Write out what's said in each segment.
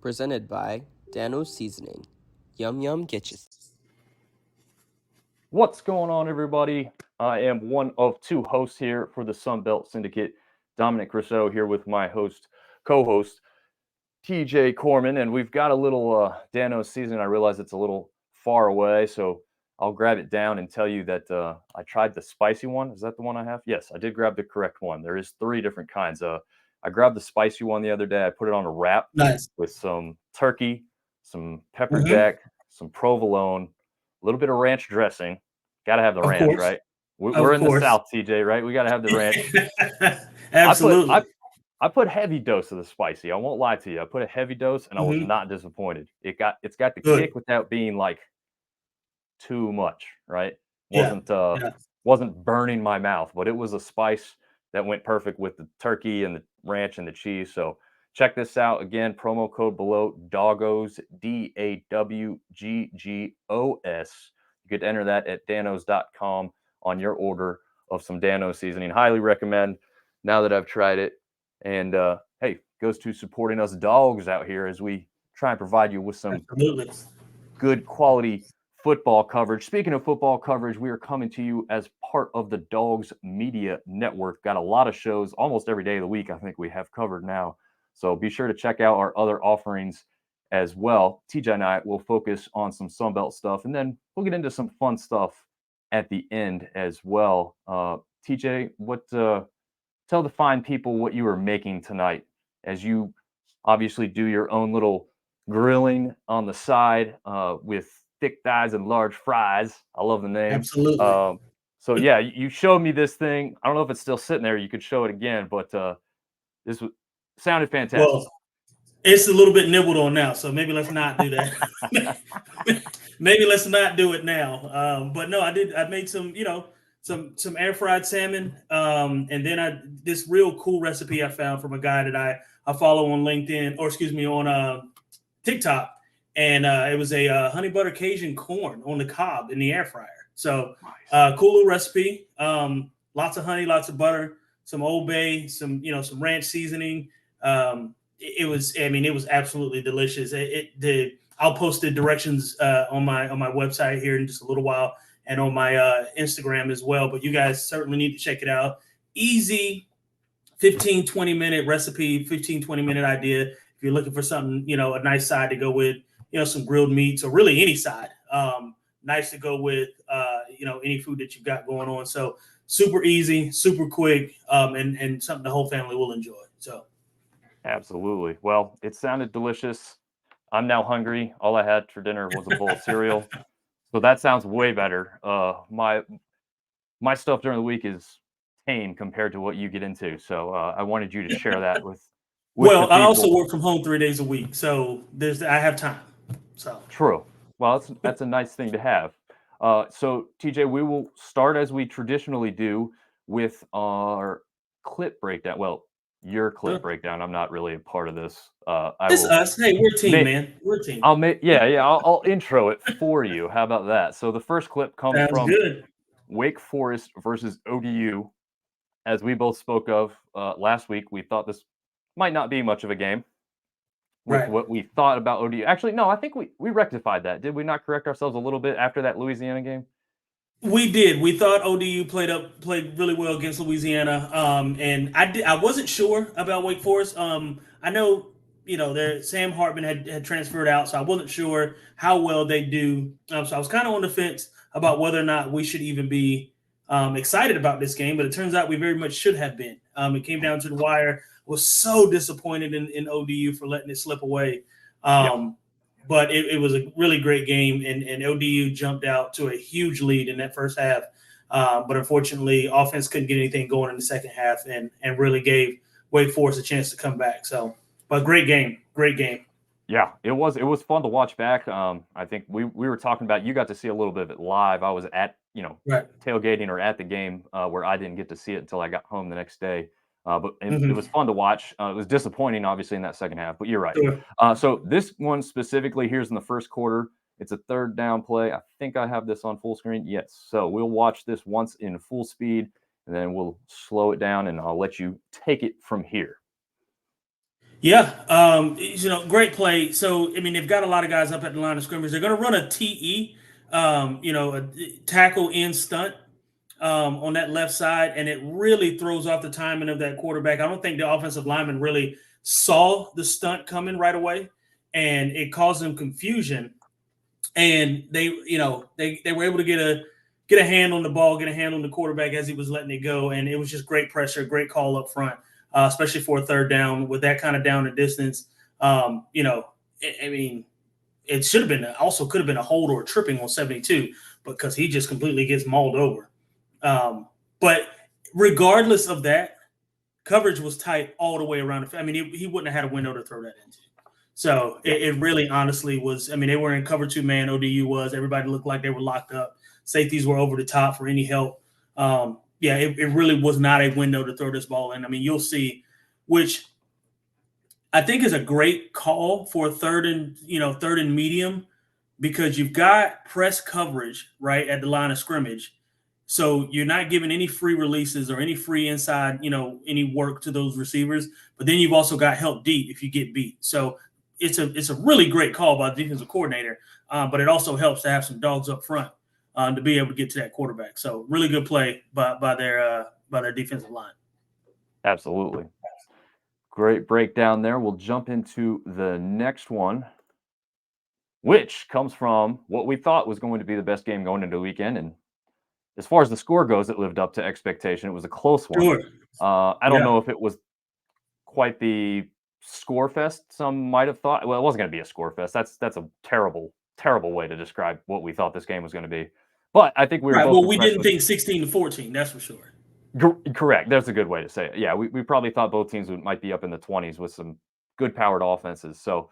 presented by Dano's Seasoning. Yum Yum Getches. What's going on, everybody? I am one of two hosts here for the Sunbelt Syndicate, Dominick Rousseau, here with my co-host, TJ Corman, and we've got a little Dano's Seasoning. I realize it's a little far away, so I'll grab it down and tell you that I tried the spicy one. Is that the one I have? Yes, I did grab the correct one. There is 3 different kinds. I grabbed the spicy one the other day. I put it on a wrap with some turkey, some pepper jack, some provolone, a little bit of ranch dressing. Got to have the Of ranch, course. right? Of We're in the course. South, TJ, right? We got to have the ranch. Absolutely. I put heavy dose of the spicy. I won't lie to you. I put a heavy dose, and I was not disappointed. It's got the kick without being like too much, right? Wasn't burning my mouth, but it was a spice that went perfect with the turkey and the ranch and the cheese. So check this out again. Promo code below, Doggos, DAWGGOS. You could enter that at danos.com on your order of some Dano's seasoning. Highly recommend now that I've tried it. And hey, goes to supporting us dogs out here as we try and provide you with some good quality football coverage. Speaking of football coverage, we are coming to you as part of the Dogs Media Network. Got a lot of shows almost every day of the week, I think we have covered now. So be sure to check out our other offerings as well. TJ and I will focus on some Sunbelt stuff, and then we'll get into some fun stuff at the end as well. TJ, tell the fine people what you were making tonight as you obviously do your own little grilling on the side with thick thighs and large fries. I love the name. Absolutely. So yeah, you showed me this thing. I don't know if it's still sitting there. You could show it again, but this sounded fantastic. Well, it's a little bit nibbled on now, so maybe let's not do that. Maybe let's not do it now. But no, I made some, some air fried salmon, and then this real cool recipe I found from a guy that I follow on LinkedIn, or excuse me, on TikTok, and it was a honey butter Cajun corn on the cob in the air fryer. So cool little recipe. Lots of honey, lots of butter, some Old Bay, some ranch seasoning. It was absolutely delicious. I'll post the directions on my website here in just a little while, and on my Instagram as well. But you guys certainly need to check it out. Easy 15-20 minute recipe, 15-20 minute idea. If you're looking for something, a nice side to go with, some grilled meats, or really any side. Nice to go with, any food that you've got going on. So super easy, super quick, and something the whole family will enjoy. So. Absolutely. Well, it sounded delicious. I'm now hungry. All I had for dinner was a bowl of cereal. So that sounds way better. My stuff during the week is tame compared to what you get into. So I wanted you to share that with well, I also work from home 3 days a week, so I have time. So true. Well, that's a nice thing to have. So TJ, we will start as we traditionally do with our clip breakdown. Well, your clip breakdown. I'm not really a part of this. It's us. Hey, we're a team, man. We're a team. I'll intro it for you. How about that? So the first clip comes from Wake Forest versus ODU. As we both spoke of last week, we thought this might not be much of a game with what we thought about ODU. Actually, no, I think we rectified that. Did we not correct ourselves a little bit after that Louisiana game? We did. We thought ODU played really well against Louisiana, and I wasn't sure about Wake Forest. I know Sam Hartman had transferred out, so I wasn't sure how well they do. So I was kind of on the fence about whether or not we should even be excited about this game, but it turns out we very much should have been. It came down to the wire. Was so disappointed in ODU for letting it slip away. But it was a really great game, and ODU jumped out to a huge lead in that first half. But unfortunately, offense couldn't get anything going in the second half, and really gave Wake Forest a chance to come back. So, but great game. Yeah, it was fun to watch back. I think we were talking about, you got to see a little bit of it live. I was at tailgating or at the game where I didn't get to see it until I got home the next day. But it was fun to watch. It was disappointing, obviously, in that second half, but you're right. Sure. So this one specifically, here's in the first quarter. It's a third down play. I think I have this on full screen. Yes. So we'll watch this once in full speed, and then we'll slow it down, and I'll let you take it from here. Yeah, great play. So, I mean, they've got a lot of guys up at the line of scrimmage. They're going to run a TE, a tackle in stunt on that left side, and it really throws off the timing of that quarterback. I don't think the offensive lineman really saw the stunt coming right away, and it caused them confusion. And they were able to get a hand on the ball, get a hand on the quarterback as he was letting it go, and it was just great pressure, great call up front, especially for a third down with that kind of down and distance. I mean, it should have been also could have been a hold or a tripping on 72 because he just completely gets mauled over. But regardless of that, coverage was tight all the way around. I mean, he wouldn't have had a window to throw that into. So it really honestly was. I mean, they were in cover 2 man. ODU was. Everybody looked like they were locked up. Safeties were over the top for any help. It really was not a window to throw this ball in. I mean, you'll see, which I think is a great call for third and medium, because you've got press coverage right at the line of scrimmage. So you're not giving any free releases or any free inside, any work to those receivers. But then you've also got help deep if you get beat. So it's a really great call by the defensive coordinator. But it also helps to have some dogs up front to be able to get to that quarterback. So really good play by their defensive line. Absolutely. Great breakdown there. We'll jump into the next one, which comes from what we thought was going to be the best game going into the weekend. And as far as the score goes, it lived up to expectation. It was a close one. Sure. I don't know if it was quite the score fest some might have thought. Well, it wasn't going to be a score fest. That's a terrible way to describe what we thought this game was going to be. But I think we were both. Well, we didn't think 16-14. That's for sure. Correct. That's a good way to say it. Yeah, we probably thought both teams might be up in the 20s with some good powered offenses. So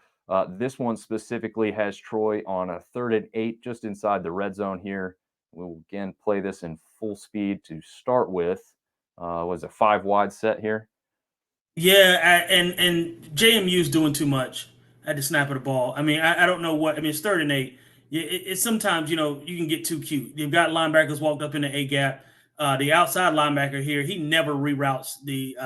this one specifically has Troy on a 3rd and 8 just inside the red zone here. We'll again play this in full speed to start with. Was a 5 wide set here? Yeah, and JMU's doing too much at the snap of the ball. I mean, I don't know what. I mean, it's 3rd and 8. It's sometimes, you can get too cute. You've got linebackers walked up in the A gap. The outside linebacker here, he never reroutes the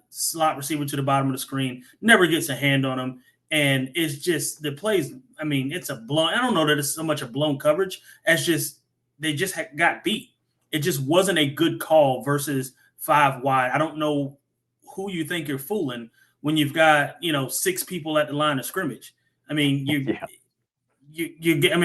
slot receiver to the bottom of the screen, never gets a hand on him. And it's just the plays. I mean, it's a blown. I don't know that it's so much a blown coverage as just they just got beat. It just wasn't a good call versus 5 wide. I don't know who you think you're fooling when you've got 6 people at the line of scrimmage. I mean, I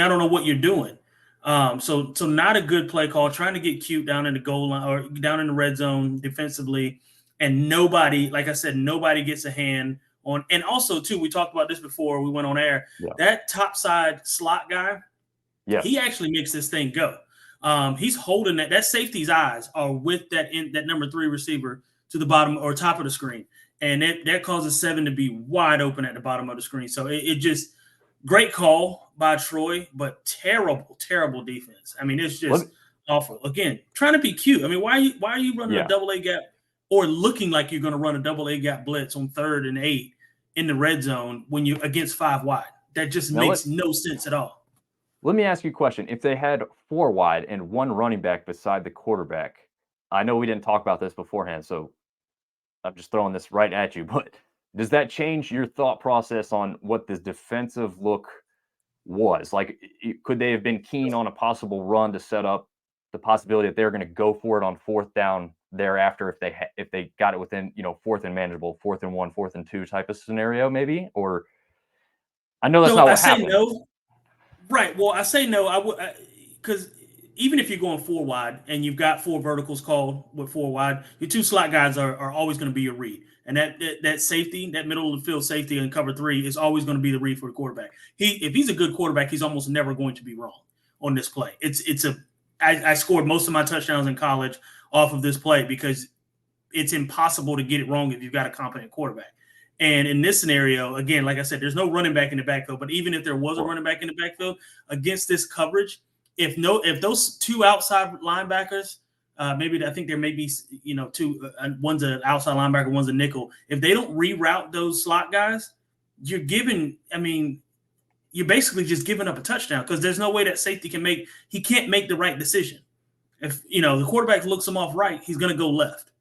don't know what you're doing. So not a good play call. Trying to get cute down in the goal line or down in the red zone defensively, and nobody, like I said, nobody gets a hand on. And also, too, we talked about this before we went on air. Yeah. That top side slot guy, he actually makes this thing go. He's holding that. That safety's eyes are with that number 3 receiver to the bottom or top of the screen, and that causes 7 to be wide open at the bottom of the screen. So it just great call by Troy, but terrible defense. I mean, it's just awful. Again, trying to be cute. I mean, why are you running a double A gap or looking like you're going to run a double A gap blitz on 3rd and 8 in the red zone when you're against 5 wide? That just makes no sense at all. Let me ask you a question. If they had 4 wide and 1 running back beside the quarterback, I know we didn't talk about this beforehand, so I'm just throwing this right at you, but does that change your thought process on what this defensive look was? Like, could they have been keen on a possible run to set up the possibility that they're going to go for it on 4th down thereafter if they got it within 4th and manageable, 4th and 1, 4th and 2 type of scenario, maybe? Or I know that's not what happened. No. Right. Well, I say no. I would, because even if you're going 4 wide and you've got 4 verticals called with 4 wide, your 2 slot guys are always going to be your read. And that safety, that middle of the field safety in cover 3 is always going to be the read for the quarterback. If he's a good quarterback, he's almost never going to be wrong on this play. I scored most of my touchdowns in college off of this play because it's impossible to get it wrong if you've got a competent quarterback. And in this scenario, again, like I said, there's no running back in the backfield. But even if there was a running back in the backfield against this coverage, if those 2 outside linebackers, maybe I think there may be 2. One's an outside linebacker, one's a nickel. If they don't reroute those slot guys, you're basically just giving up a touchdown because there's no way that safety can't make the right decision. If the quarterback looks him off right, he's going to go left.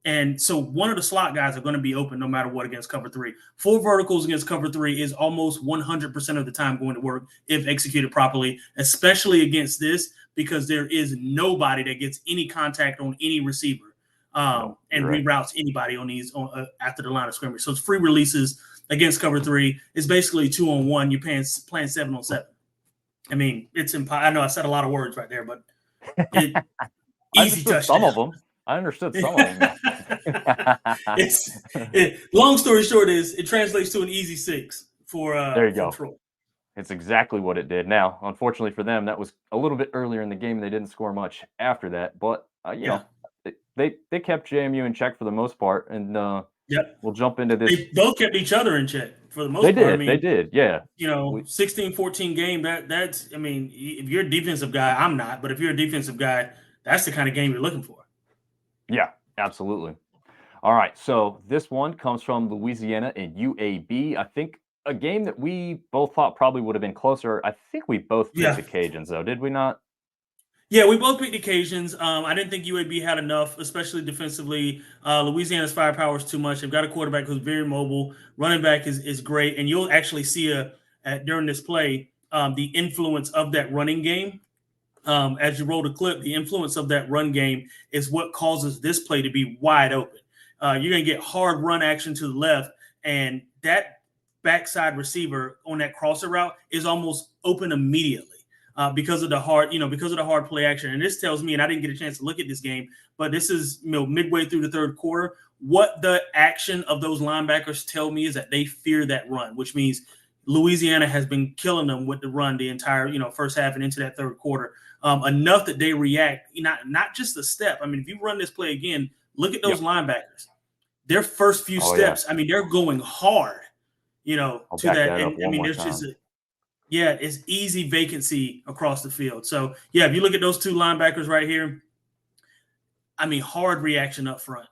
And so one of the slot guys are going to be open no matter what against cover 3. 4 verticals against cover 3 is almost 100% of the time going to work if executed properly, especially against this, because there is nobody that gets any contact on any receiver and reroutes anybody on these after the line of scrimmage. So it's free releases against cover 3. It's basically 2-on-1. You're playing 7-on-7. I mean, it's I know I said a lot of words right there, but easy touchdown. Some of them. I understood some of them. Long story short is it translates to an easy 6 for there you go. Troy. It's exactly what it did. Now, unfortunately for them, that was a little bit earlier in the game. They didn't score much after that, but you know, they kept JMU in check for the most part, and we'll jump into this. They both kept each other in check for the most part. I mean, they did, yeah. You know, 16-14 game. That's. I mean, if you're a defensive guy, I'm not, but if you're a defensive guy, that's the kind of game you're looking for. Yeah, absolutely. All right, so this one comes from Louisiana and UAB. I think a game that we both thought probably would have been closer. I think we both picked the Cajuns, though, did we not? Yeah, we both picked the Cajuns. I didn't think UAB had enough, especially defensively. Louisiana's firepower is too much. They've got a quarterback who's very mobile. Running back is great, and you'll actually see during this play the influence of that running game. As you roll the clip, the influence of that run game is what causes this play to be wide open. You're going to get hard run action to the left, and that backside receiver on that crosser route is almost open immediately because of the hard play action. And this tells me, and I didn't get a chance to look at this game, but this is midway through the third quarter. What the action of those linebackers tell me is that they fear that run, which means Louisiana has been killing them with the run the entire first half and into that third quarter. Enough that they react, not just the step. I mean, if you run this play again, look at those linebackers. Their first few steps, I mean, they're going hard, to that. And I mean, there's just it's easy vacancy across the field. So, if you look at those two linebackers right here, I mean, hard reaction up front.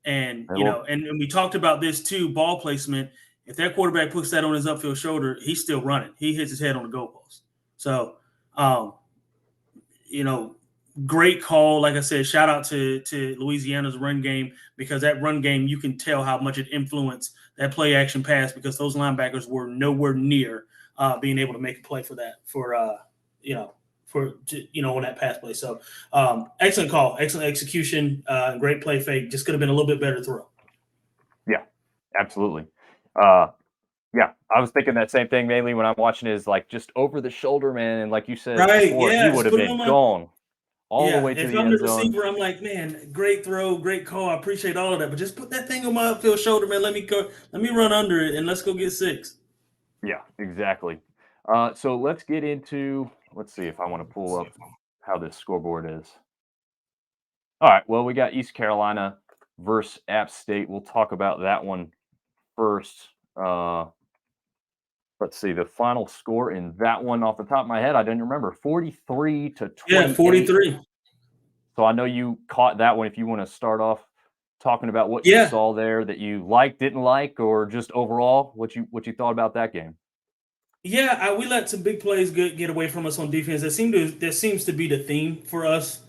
And, and we talked about this too, ball placement. If that quarterback puts that on his upfield shoulder, he's still running. He hits his head on the goalpost. So, great call. Like I said, shout out to Louisiana's run game, because that run game, you can tell how much it influenced that play action pass, because those linebackers were nowhere near being able to make a play for that, on that pass play. So excellent call, excellent execution, great play fake. Just could have been a little bit better throw. Yeah, absolutely. I was thinking that same thing mainly when I'm watching is like just over the shoulder, man. And like you said before, he would have been gone all the way to the end zone. If I'm the receiver, I'm like, man, great throw, great call. I appreciate all of that. But just put that thing on my upfield shoulder, man. Let me run under it and let's go get 6. Yeah, exactly. So let's get into, let's see if I want to pull up how this scoreboard is. All right, well, we got East Carolina versus App State. We'll talk about that one first. Let's see, the final score in that one off the top of my head, I didn't remember, 43-20. Yeah, 43. So I know you caught that one. If you want to start off talking about what you saw there that you liked, didn't like, or just overall what you thought about that game. Yeah, we let some big plays get away from us on defense. That seems to be the theme for us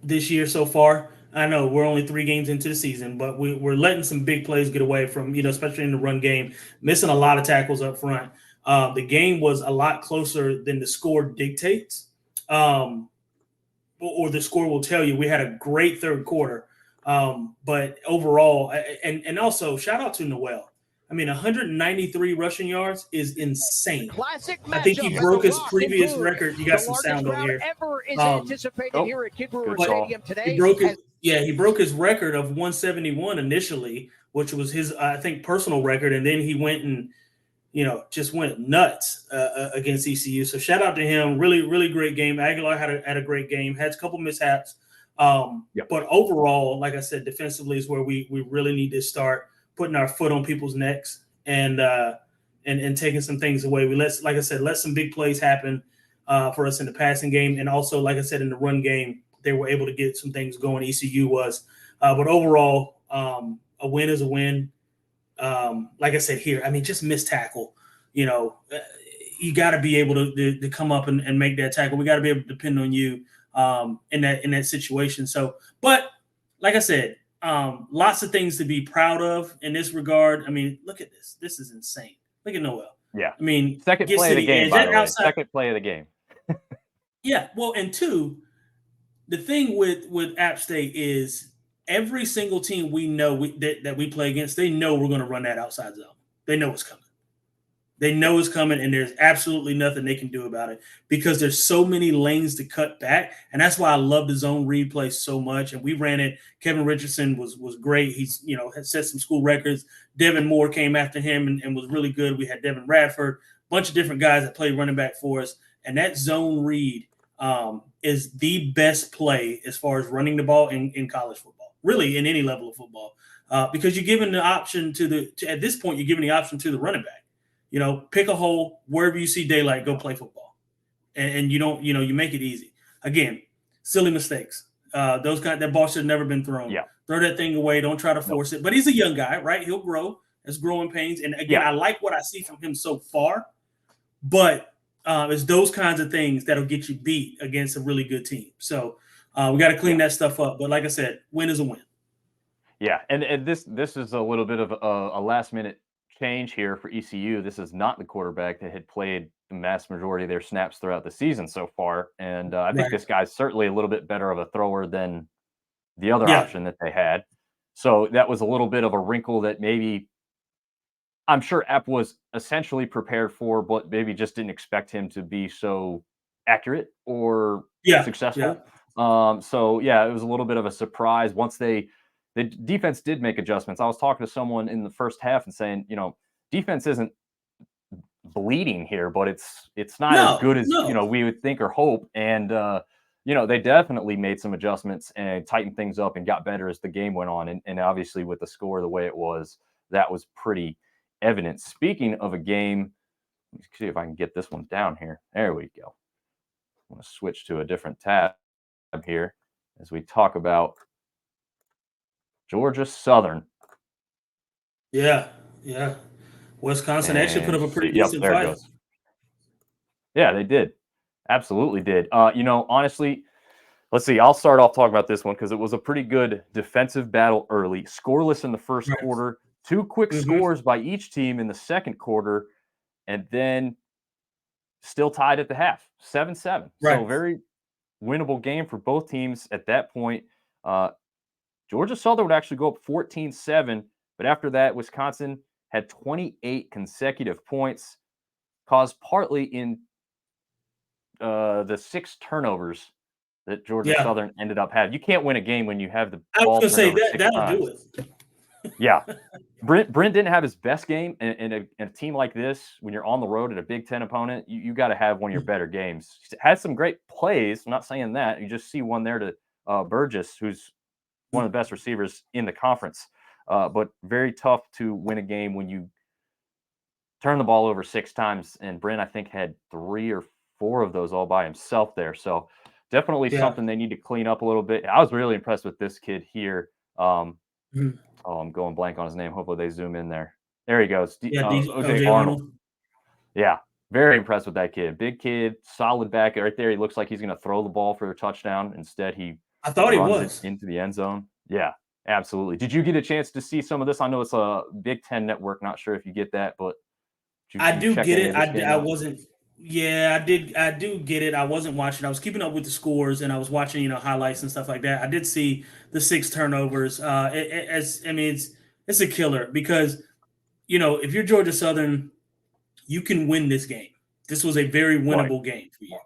this year so far. I know we're only 3 games into the season, but we're letting some big plays get away from, especially in the run game, missing a lot of tackles up front. The game was a lot closer than the score dictates, or the score will tell you. We had a great third quarter, but overall, and also shout out to Noel. I mean, 193 rushing yards is insane. I think he broke his previous record. You got some sound on here. He broke his record of 171 initially, which was his, I think, personal record, and then he went and, just went nuts against ECU. So shout out to him. Really, really great game. Aguilar had a great game. Had a couple mishaps, but overall, like I said, defensively is where we really need to start putting our foot on people's necks and taking some things away. Let some big plays happen for us in the passing game, and also, like I said, in the run game, they were able to get some things going. ECU was, but overall, a win is a win. Like I said here, I mean, just missed tackle. You got to be able to come up and make that tackle. We got to be able to depend on you in that situation. So, but like I said, lots of things to be proud of in this regard. I mean, look at this. This is insane. Look at Noel. Yeah. I mean, Second gets play to of the game, edge. by That the way. outside. Second play of the game. Yeah. Well, and two, the thing with App State is every single team we know that we play against, they know we're going to run that outside zone. They know it's coming. They know it's coming, and there's absolutely nothing they can do about it because there's so many lanes to cut back, and that's why I love the zone read play so much. And we ran it. Kevin Richardson was great. He's had set some school records. Devin Moore came after him and was really good. We had Devin Radford, a bunch of different guys that played running back for us, and that zone read is the best play as far as running the ball in college football, really in any level of football, because you're giving the option at this point you're giving the option to the running back. Pick a hole wherever you see daylight, go play football. And you don't, you make it easy. Again, silly mistakes. That ball should have never been thrown. Yeah. Throw that thing away. Don't try to force it. But he's a young guy, right? He'll grow. It's growing pains. And again, I like what I see from him so far. But it's those kinds of things that'll get you beat against a really good team. So we got to clean that stuff up. But like I said, win is a win. Yeah, and this is a little bit of a last minute change here for ECU. This is not the quarterback that had played the vast majority of their snaps throughout the season so far, and I think this guy's certainly a little bit better of a thrower than the other option that they had. So that was a little bit of a wrinkle that maybe I'm sure App was essentially prepared for, but maybe just didn't expect him to be so accurate or successful. So it was a little bit of a surprise once the defense did make adjustments. I was talking to someone in the first half and saying, defense isn't bleeding here, but it's not as good as we would think or hope. And they definitely made some adjustments and tightened things up and got better as the game went on. And obviously with the score the way it was, that was pretty evident. Speaking of a game, let me see if I can get this one down here. There we go. I'm going to switch to a different tab here as we talk about Georgia Southern. Yeah. Wisconsin actually put up a pretty decent fight. Goes. Yeah, they did. Absolutely did. Honestly, let's see. I'll start off talking about this one because it was a pretty good defensive battle early. Scoreless in the first quarter. 2 quick scores by each team in the second quarter, and then still tied at the half, 7-7. So very winnable game for both teams at that point. Georgia Southern would actually go up 14-7, but after that, Wisconsin had 28 consecutive points, caused partly in the 6 turnovers that Georgia Southern ended up having. You can't win a game when you have the ball. I was going to say that'll times. do it. Yeah. Brent didn't have his best game, and a team like this, when you're on the road at a Big Ten opponent, you got to have one of your better games. He had some great plays. I'm not saying that. You just see one there to Burgess, who's one of the best receivers in the conference. But very tough to win a game when you turn the ball over 6 times. And Brent, I think, had 3 or 4 of those all by himself there. So definitely something they need to clean up a little bit. I was really impressed with this kid here. I'm going blank on his name. Hopefully they zoom in there. There he goes. DJ Arnold. Yeah, very impressed with that kid. Big kid, solid back right there. He looks like he's going to throw the ball for a touchdown. Instead, I thought he was into the end zone. Yeah, absolutely. Did you get a chance to see some of this? I know it's a Big Ten network. Not sure if you get that, but I do get it. I wasn't. Yeah, I did. I do get it. I wasn't watching. I was keeping up with the scores and I was watching, highlights and stuff like that. I did see the 6 turnovers. It's a killer because, if you're Georgia Southern, you can win this game. This was a very winnable game for you.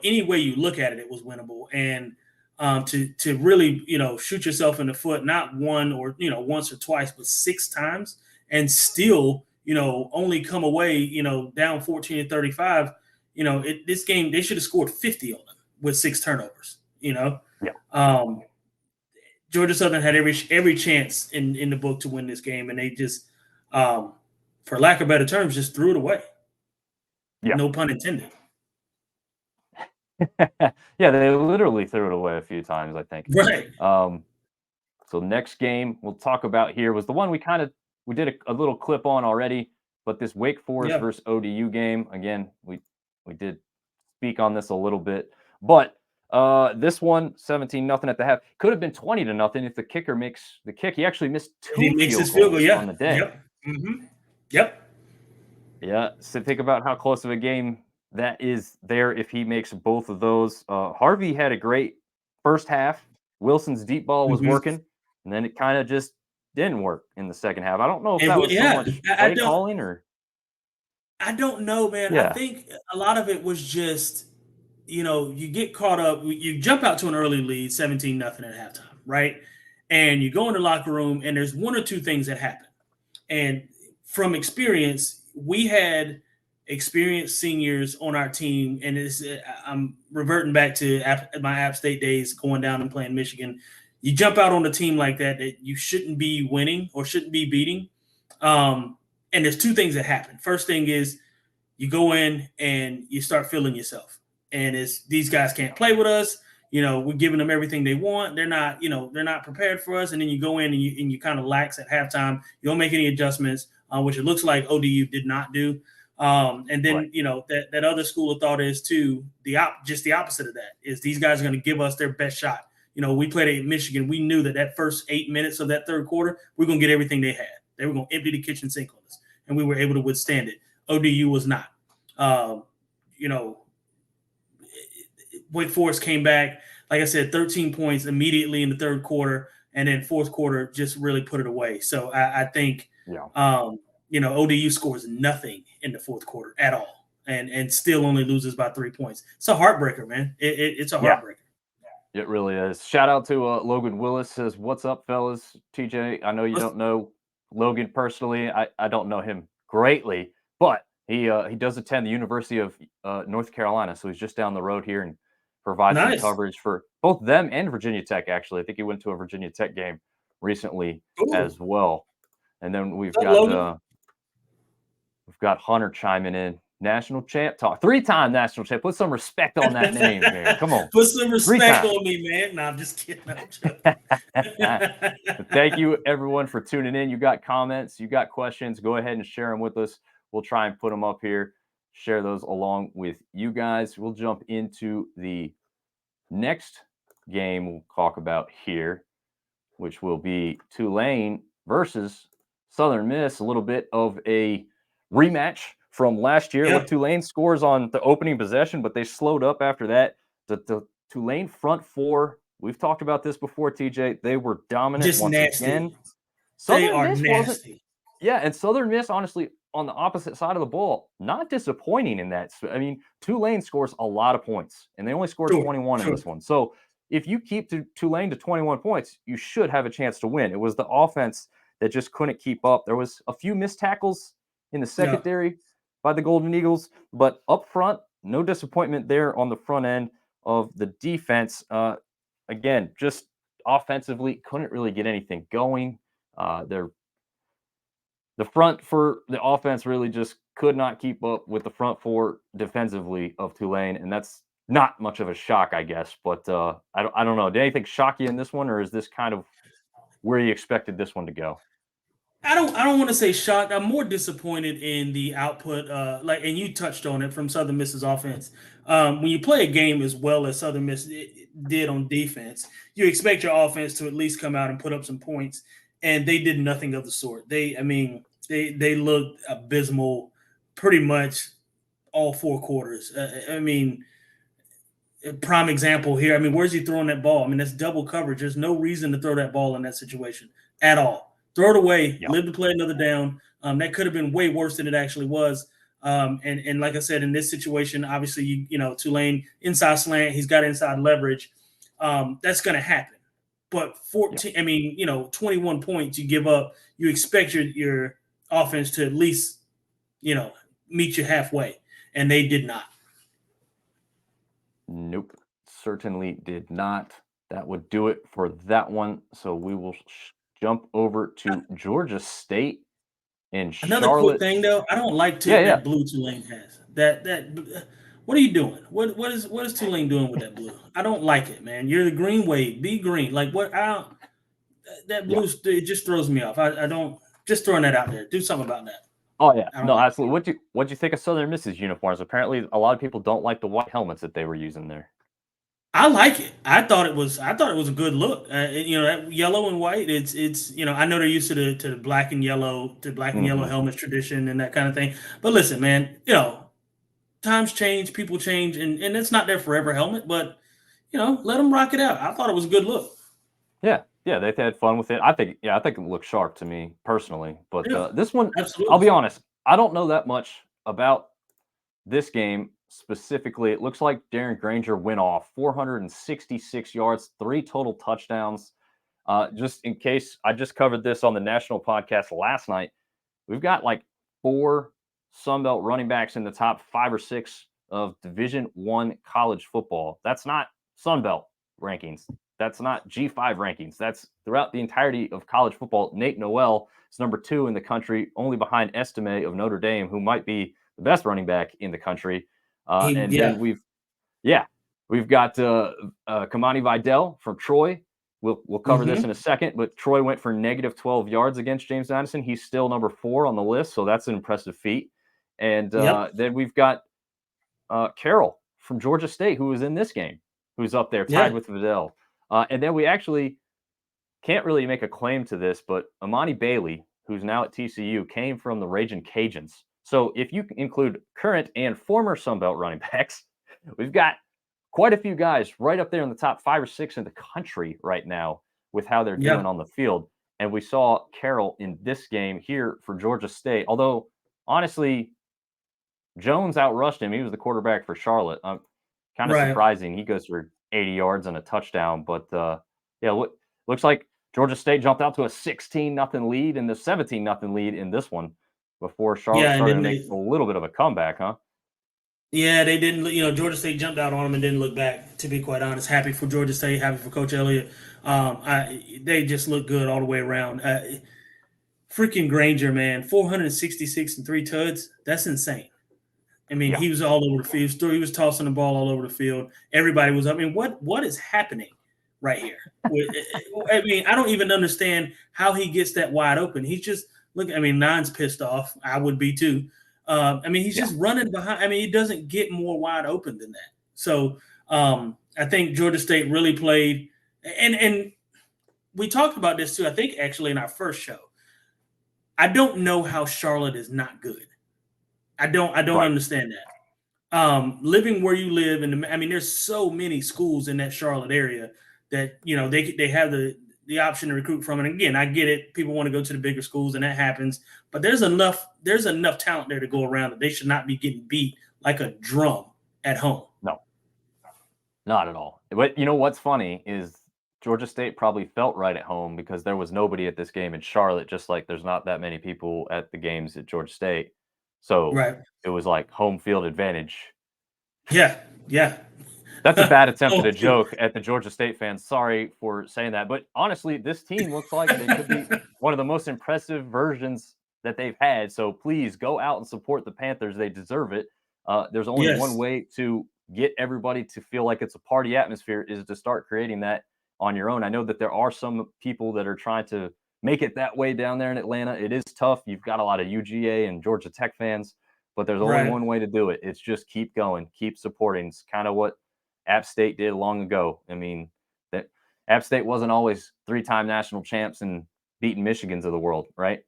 Any way you look at it, it was winnable. And to really, shoot yourself in the foot, not one or, once or twice, but 6 times and still, only come away, down 14-35, this game, they should have scored 50 on them with 6 turnovers, Georgia Southern had every chance in the book to win this game. And they just, for lack of better terms, just threw it away. Yeah. No pun intended. Yeah, they literally threw it away a few times, I think. Right. So next game we'll talk about here was the one we did a little clip on already, but this Wake Forest versus ODU game, again, we did speak on this a little bit, but This one, 17-0 at the half. Could have been 20-0 if the kicker makes the kick. He actually missed He two makes field his field goal. goals Yeah. on the day. Yep. Mm-hmm. Yep. Yeah. So think about how close of a game that is there if he makes both of those. Harvey had a great first half. Wilson's deep ball was Mm-hmm. working, and then it kind of just didn't work in the second half. I don't know if And that was so yeah, much I play don't. calling or I don't know, man. I yeah. think a lot of it was just, you get caught up. You jump out to an early lead, 17-0 at halftime, right? And you go in the locker room, and there's one or two things that happen. And from experience, we had experienced seniors on our team, and I'm reverting back to my App State days, going down and playing Michigan. You jump out on a team like that you shouldn't be winning or shouldn't be beating. And there's two things that happen. First thing is you go in and you start feeling yourself. And it's these guys can't play with us. We're giving them everything they want. They're not prepared for us. And then you go in and you kind of lax at halftime. You don't make any adjustments, which it looks like ODU did not do. And then Right. that other school of thought is too just the opposite of that is these guys are going to give us their best shot. We played at Michigan. We knew that first 8 minutes of that third quarter, we're going to get everything they had. They were going to empty the kitchen sink on us, and we were able to withstand it. ODU was not. Wake Forest came back, like I said, 13 points immediately in the third quarter, and then fourth quarter just really put it away. So I think, ODU scores nothing in the fourth quarter at all, and still only loses by 3 points. It's a heartbreaker, man. It's a heartbreaker. It really is. Shout out to Logan Willis says, "What's up, fellas?" TJ, I know you don't know Logan personally. I don't know him greatly, but he does attend the University of North Carolina, so he's just down the road here and provides some Nice. coverage for both them and Virginia Tech. Actually, I think he went to a Virginia Tech game recently as well. And then we've got Hunter chiming in. National champ talk. 3-time national champ. Put some respect on that name, man. Come on. Put some respect on me, man. No, I'm just kidding. Thank you, everyone, for tuning in. You got comments, you got questions, go ahead and share them with us. We'll try and put them up here, share those along with you guys. We'll jump into the next game we'll talk about here, which will be Tulane versus Southern Miss. A little bit of a rematch from last year. Yeah. Look, Tulane scores on the opening possession, but they slowed up after that. The Tulane front four, we've talked about this before, TJ. They were dominant just once nasty. again. They are nasty. And Southern Miss, honestly, on the opposite side of the ball, not disappointing in that. I mean, Tulane scores a lot of points, and they only scored 21 in this one. So if you keep Tulane to 21 points, you should have a chance to win. It was the offense that just couldn't keep up. There was a few missed tackles in the secondary by the Golden Eagles, but up front, no disappointment there on the front end of the defense. Again, just offensively, couldn't really get anything going. The front for the offense really just could not keep up with the front four defensively of Tulane, and that's not much of a shock, I guess. But I don't know. Did anything shock you in this one, or is this kind of where you expected this one to go? I don't want to say shocked. I'm more disappointed in the output, and you touched on it from Southern Miss's offense. When you play a game as well as Southern Miss did on defense, you expect your offense to at least come out and put up some points, and they did nothing of the sort. They looked abysmal pretty much all four quarters. Prime example here. Where's he throwing that ball? That's double coverage. There's no reason to throw that ball in that situation at all. Throw it away. Yep. Live to play another down. That could have been way worse than it actually was. And like I said, in this situation, obviously, Tulane inside slant. He's got inside leverage. That's going to happen. But 21 points you give up. You expect your offense to at least, meet you halfway, and they did not. Nope, certainly did not. That would do it for that one. So we will jump over to Georgia State in Another Charlotte. quick thing, though, I don't like that blue Tulane has. What are you doing? What is Tulane doing with that blue? I don't like it, man. You're the green wave. Be green. Like what? That blue it just throws me off. I don't. Just throwing that out there. Do something about that. Oh yeah, no, absolutely. What'd you think of Southern Miss's uniforms? Apparently, a lot of people don't like the white helmets that they were using there. I like it. I thought it was a good look. That yellow and white. It's I know they're used to the black and yellow Hmm. helmet tradition and that kind of thing. But listen, man, times change, people change, and it's not their forever helmet. But let them rock it out. I thought it was a good look. Yeah, yeah, they've had fun with it. I think it looks sharp to me personally. But Yeah, this one, I'll absolutely. be honest, I don't know that much about this game specifically. It looks like Darren Granger went off 466 yards, 3 total touchdowns. Just in case, I just covered this on the national podcast last night. We've got like 4 Sunbelt running backs in the top 5 or 6 of Division I college football. That's not Sunbelt rankings. That's not G5 rankings. That's throughout the entirety of college football. Nate Noel is number 2 in the country, only behind Estime of Notre Dame, who might be the best running back in the country. And Yeah. then yeah, we've got Kamani Vidal from Troy. We'll cover this in a second, but Troy went for negative 12 yards against James Madison. He's still number 4 on the list, so that's an impressive feat. And Yep. then we've got Carroll from Georgia State, who was in this game, who's up there tied Yeah. with Vidal. And then we actually can't really make a claim to this, but Amani Bailey, who's now at TCU, came from the Ragin' Cajuns. So if you include current and former Sunbelt running backs, we've got quite a few guys right up there in the top 5 or 6 in the country right now with how they're Yeah. doing on the field. And we saw Carroll in this game here for Georgia State. Although, honestly, Jones outrushed him. He was the quarterback for Charlotte. Kind of Right. surprising. He goes for 80 yards and a touchdown. But yeah, looks like Georgia State jumped out to a 16-0 lead and the 17-0 lead in this one before Charlotte Yeah, and started to then make a little bit of a comeback, huh? they didn't. Georgia State jumped out on them and didn't look back. To be quite honest, happy for Georgia State, happy for Coach Elliott. They just look good all the way around. Freaking Granger, man, 466 and 3 tuds. That's insane. I mean, Yeah. he was all over the field. He was tossing the ball all over the field. Everybody was. I mean, what is happening right here? I mean, I don't even understand how he gets that wide open. He's just look. I mean, Nine's pissed off. I would be too. I mean, he's Yeah. just running behind. I mean, he doesn't get more wide open than that. So I think Georgia State really played, and we talked about this too. I think actually in our first show. I don't know how Charlotte is not good. I don't Right. understand that. Living where you live, and I mean, there's so many schools in that Charlotte area that they have the option to recruit from. And again, I get it. People want to go to the bigger schools, and that happens. But there's enough talent there to go around that they should not be getting beat like a drum at home. No, not at all. But you know what's funny is Georgia State probably felt right at home because there was nobody at this game in Charlotte, just like there's not that many people at the games at Georgia State. So Right? it was like home field advantage. Yeah. Yeah. That's a bad attempt at Oh, a joke at the Georgia State fans. Sorry for saying that. But honestly, this team looks like they could be one of the most impressive versions that they've had. So please go out and support the Panthers. They deserve it. There's only one yes. way to get everybody to feel like it's a party atmosphere is to start creating that on your own. I know that there are some people that are trying to make it that way down there in Atlanta. It is tough. You've got a lot of UGA and Georgia Tech fans, but there's only Right. one way to do it. It's just keep going, keep supporting. It's kind of what App State did long ago. I mean, that App State wasn't always 3-time national champs and beating Michigans of the world, right?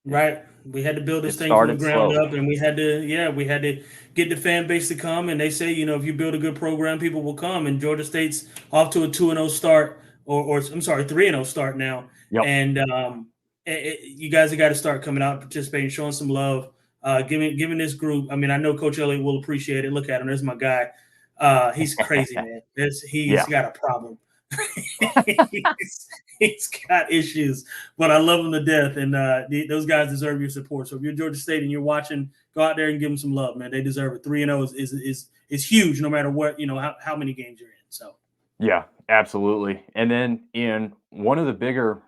Right. We had to build this It thing from the started ground slow. up, and we had to get the fan base to come. And they say, if you build a good program, people will come. And Georgia State's off to a 2-0 start, or I'm sorry, 3-0 start now. Yep. And you guys have got to start coming out, participating, showing some love, giving this group. I mean, I know Coach Elliott will appreciate it. Look at him. There's my guy. He's crazy, man. He's Yeah. got a problem. he's got issues, but I love him to death, and those guys deserve your support. So if you're Georgia State and you're watching, go out there and give them some love, man. They deserve it. 3-0 is huge, no matter what how many games you're in. So Yeah, absolutely. And then in one of the bigger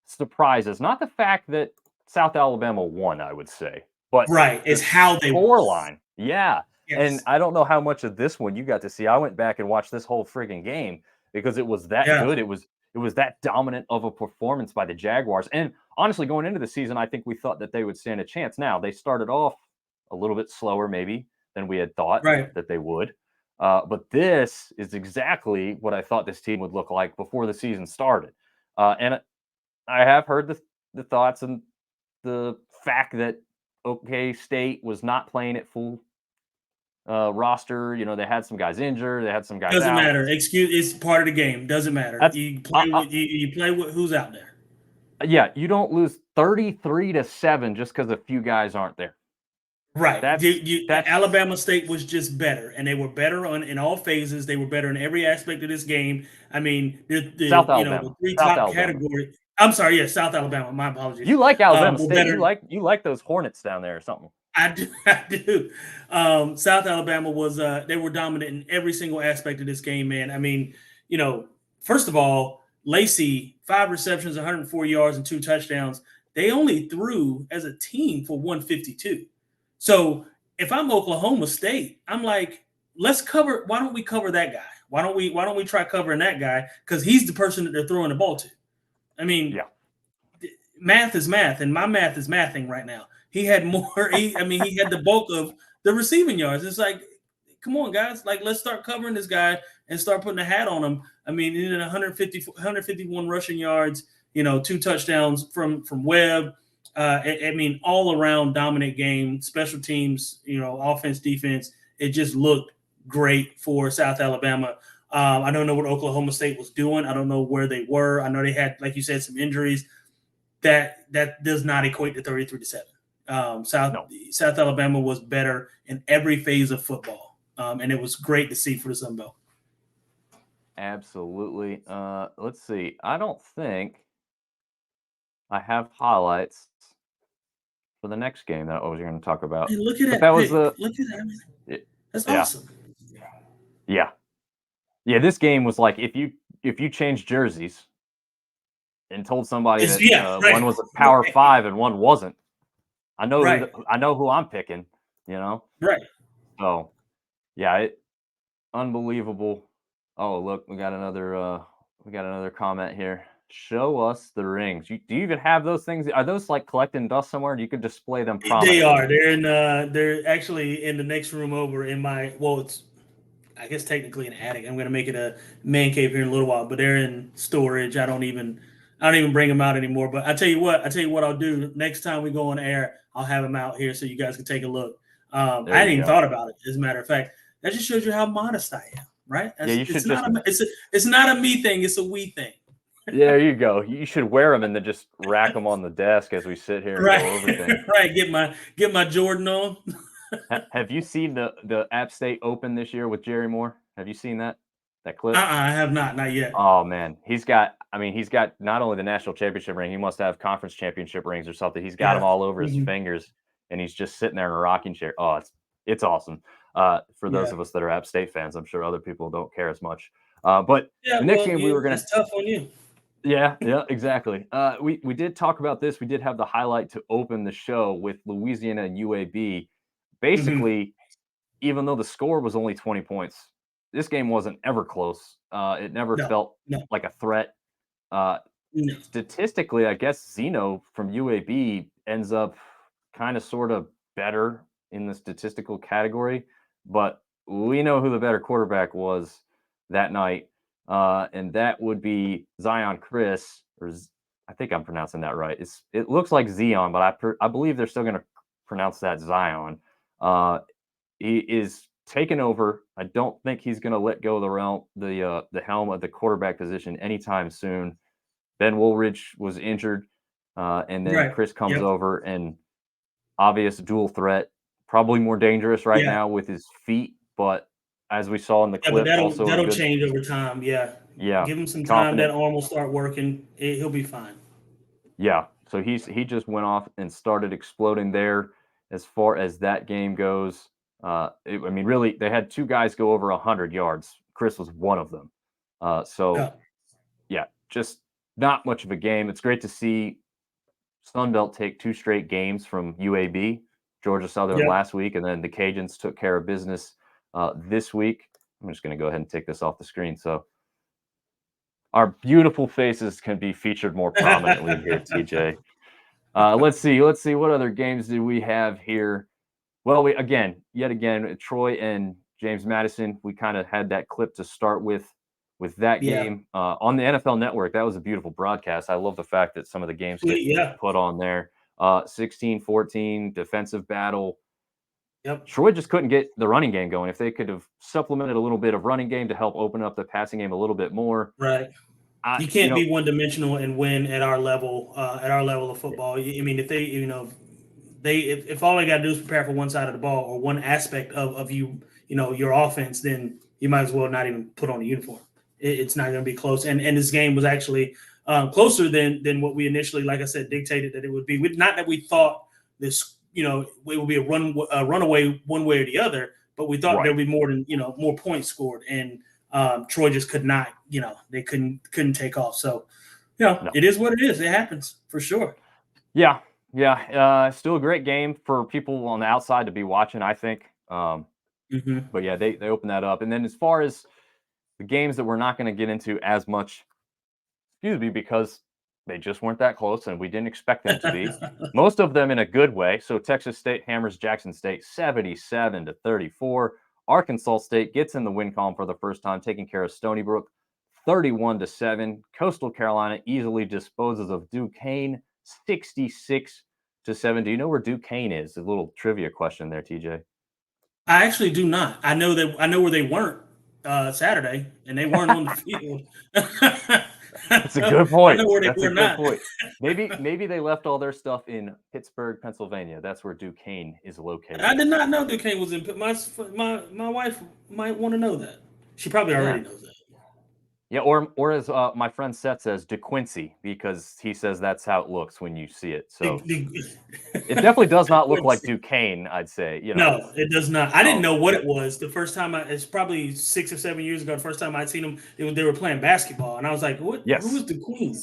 surprises, not the fact that South Alabama won, I would say, but right, the it's how they won. scoreline. Yeah. And Yes, I don't know how much of this one you got to see. I went back and watched this whole friggin' game because it was that yeah, good. It was that dominant of a performance by the Jaguars. And honestly, going into the season, I think we thought that they would stand a chance. Now, they started off a little bit slower maybe than we had thought right, that they would. But this is exactly what I thought this team would look like before the season started. And I have heard the thoughts and the fact that OK State was not playing at full roster. You know, they had some guys injured, they had some guys Doesn't out. matter. It's part of the game. Doesn't matter. You play with who's out there. Yeah, you don't lose 33-7 just because a few guys aren't there. Right. Alabama State was just better, and they were better in all phases. They were better in every aspect of this game. I mean, the three top category. I'm sorry, yeah, South Alabama. My apologies. You like Alabama State? You like those Hornets down there or something? I do. South Alabama was they were dominant in every single aspect of this game, man. I mean, first of all, Lacey, 5 receptions, 104 yards, and 2 touchdowns. They only threw as a team for 152. So if I'm Oklahoma State, I'm like, let's cover. Why don't we cover that guy? Why don't we try covering that guy? Because he's the person that they're throwing the ball to. I mean, math is math, and my math is mathing right now. He had more. He had the bulk of the receiving yards. It's like, come on, guys. Like, let's start covering this guy and start putting a hat on him. I mean, he did 151 rushing yards, 2 touchdowns from Webb. All around dominant game, special teams, offense, defense. It just looked great for South Alabama. I don't know what Oklahoma State was doing. I don't know where they were. I know they had, like you said, some injuries. That does not equate to 33-7. South Alabama was better in every phase of football, and it was great to see for the Sun Belt. Absolutely. Let's see. I don't think I have highlights for the next game that I was going to talk about. Hey, look at that! Look at that! That's awesome. Yeah. This game was like if you changed jerseys and told somebody that one was a Power 5 and one wasn't, I know who I'm picking. Right. So, unbelievable. Oh, look, we got another comment here. Show us the rings. Do you even have those things? Are those like collecting dust somewhere? You could display them prominently. They are. They're actually in the next room over in my. Well, it's I guess technically an attic. I'm gonna make it a man cave here in a little while, but they're in storage. I don't even bring them out anymore. But I tell you what I'll do next time we go on air. I'll have them out here so you guys can take a look. I hadn't even thought about it. As a matter of fact, that just shows you how modest I am, right? It's not a me thing. It's a we thing. Yeah, there you go. You should wear them and then just rack them on the desk as we sit here and go over things. Right. Get my Jordan on. Have you seen the App State Open this year with Jerry Moore? Have you seen that clip? I have not yet. Oh man, he's got not only the national championship ring, he must have conference championship rings or something. He's got them all over his fingers, and he's just sitting there in a rocking chair. Oh, it's awesome. For those of us that are App State fans, I'm sure other people don't care as much. But the next game we were going to. That's tough on you. Yeah, exactly. We did talk about this. We did have the highlight to open the show with Louisiana and UAB. Basically, even though the score was only 20 points, this game wasn't ever close. It never felt like a threat. Statistically, I guess Zeno from UAB ends up kind of sort of better in the statistical category, but we know who the better quarterback was that night. And that would be Zion Chris, or I think I'm pronouncing that right. It looks like Zion, but I believe they're still going to pronounce that Zion. He is taken over. I don't think he's going to let go of the helm of the quarterback position anytime soon. Ben Woolridge was injured, and then Chris comes over, and obvious dual threat, probably more dangerous now with his feet, but as we saw in the clip, that'll change over time. Yeah. Give him some time. That arm will start working. He'll be fine. Yeah. So he just went off and started exploding there. As far as that game goes, really, they had 2 guys go over 100 yards. Chris was one of them. Just not much of a game. It's great to see Sunbelt take 2 straight games from UAB, Georgia Southern last week, and then the Cajuns took care of business this week. I'm just going to go ahead and take this off the screen so our beautiful faces can be featured more prominently here, TJ. Let's see. What other games do we have here? Well, yet again, Troy and James Madison. We kind of had that clip to start with that Yeah. game on the NFL Network. That was a beautiful broadcast. I love the fact that some of the games get put on there. 16-14 defensive battle. Yep. Troy just couldn't get the running game going. If they could have supplemented a little bit of running game to help open up the passing game a little bit more. Right. You can't be one-dimensional and win at our level of football. I mean, if they, if all they got to do is prepare for one side of the ball or one aspect of your offense, then you might as well not even put on a uniform. It's not going to be close. And this game was actually closer than what we initially, like I said, dictated that it would be. Not that we thought this, it would be a runaway one way or the other, but we thought there'd be more points scored. And Troy just could not, they couldn't take off. So, It is what it is. It happens for sure. Yeah. Still a great game for people on the outside to be watching, I think. But yeah, they opened that up. And then as far as the games that we're not going to get into as much, because they just weren't that close and we didn't expect them to be. Most of them in a good way. So Texas State hammers Jackson State 77-34. Arkansas State gets in the win column for the first time, taking care of Stony Brook 31-7. Coastal Carolina easily disposes of Duquesne 66-7. Do you know where Duquesne is? A little trivia question there, TJ. I actually do not. I know where they weren't Saturday, and they weren't on the field. That's a good point. I know where That's they were a good not. point. Maybe they left all their stuff in Pittsburgh, Pennsylvania. That's where Duquesne is located. I did not know Duquesne was in. My wife might want to know that. She probably already knows that. Yeah, or as my friend Seth says, DeQuincy, because he says that's how it looks when you see it. So it definitely does not look like Duquesne, I'd say. No, it does not. I didn't know what it was the first time. It's probably 6 or 7 years ago. The first time I'd seen them, they were playing basketball, and I was like, "What? Yes. Who is Duquesne?"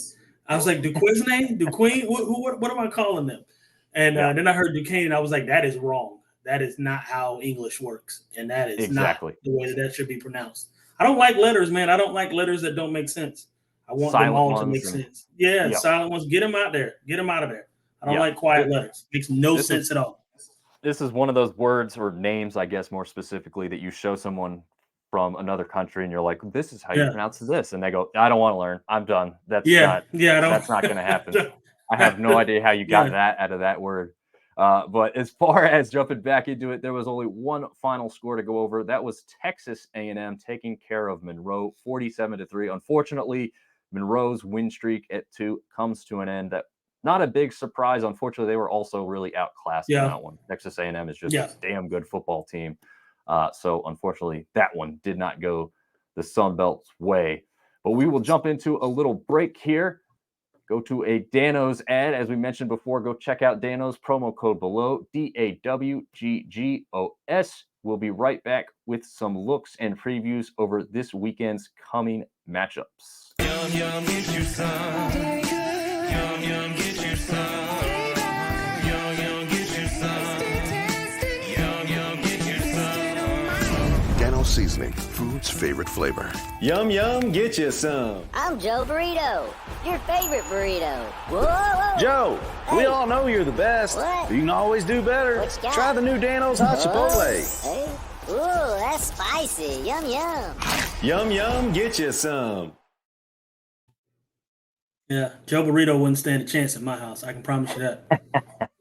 I was like, "Duquesne? Duquesne? What am I calling them?" And then I heard Duquesne, and I was like, "That is wrong. That is not how English works, and that is not the way that should be pronounced." I don't like letters, man. I don't like letters that don't make sense. I want them all to make sense. Yeah, silent ones. Get them out there. Get them out of there. I don't like quiet letters. Makes no sense at all. This is one of those words or names, I guess, more specifically, that you show someone from another country and you're like, this is how you pronounce this. And they go, I don't want to learn. I'm done. That's not going to happen. I have no idea how you got that out of that word. But as far as jumping back into it, there was only one final score to go over. That was Texas A&M taking care of Monroe 47-3. Unfortunately, Monroe's win streak at 2 comes to an end. That not a big surprise. Unfortunately, they were also really outclassed in that one. Texas A&M is just a damn good football team. So unfortunately, that one did not go the Sun Belt's way. But we will jump into a little break here. Go to a Danos ad. As we mentioned before, go check out Danos, promo code below, DAWGGOS. We'll be right back with some looks and previews over this weekend's coming matchups. Yum, yum, get you some. Very good. Yum, yum, get you some. Yum, yum, get you some. Yum, yum, get you some. Danos Seasoning, food's favorite flavor. Yum, yum, get you some. I'm Joe Burrito, your favorite burrito. Whoa. Joe, Hey. we all know you're the best. What? But you can always do better. What you got? Try the new Danos Hot Chipotle. Hey. Ooh, that's spicy. Yum, yum. Yum, yum, get you some. Yeah, Joe Burrito wouldn't stand a chance at my house. I can promise you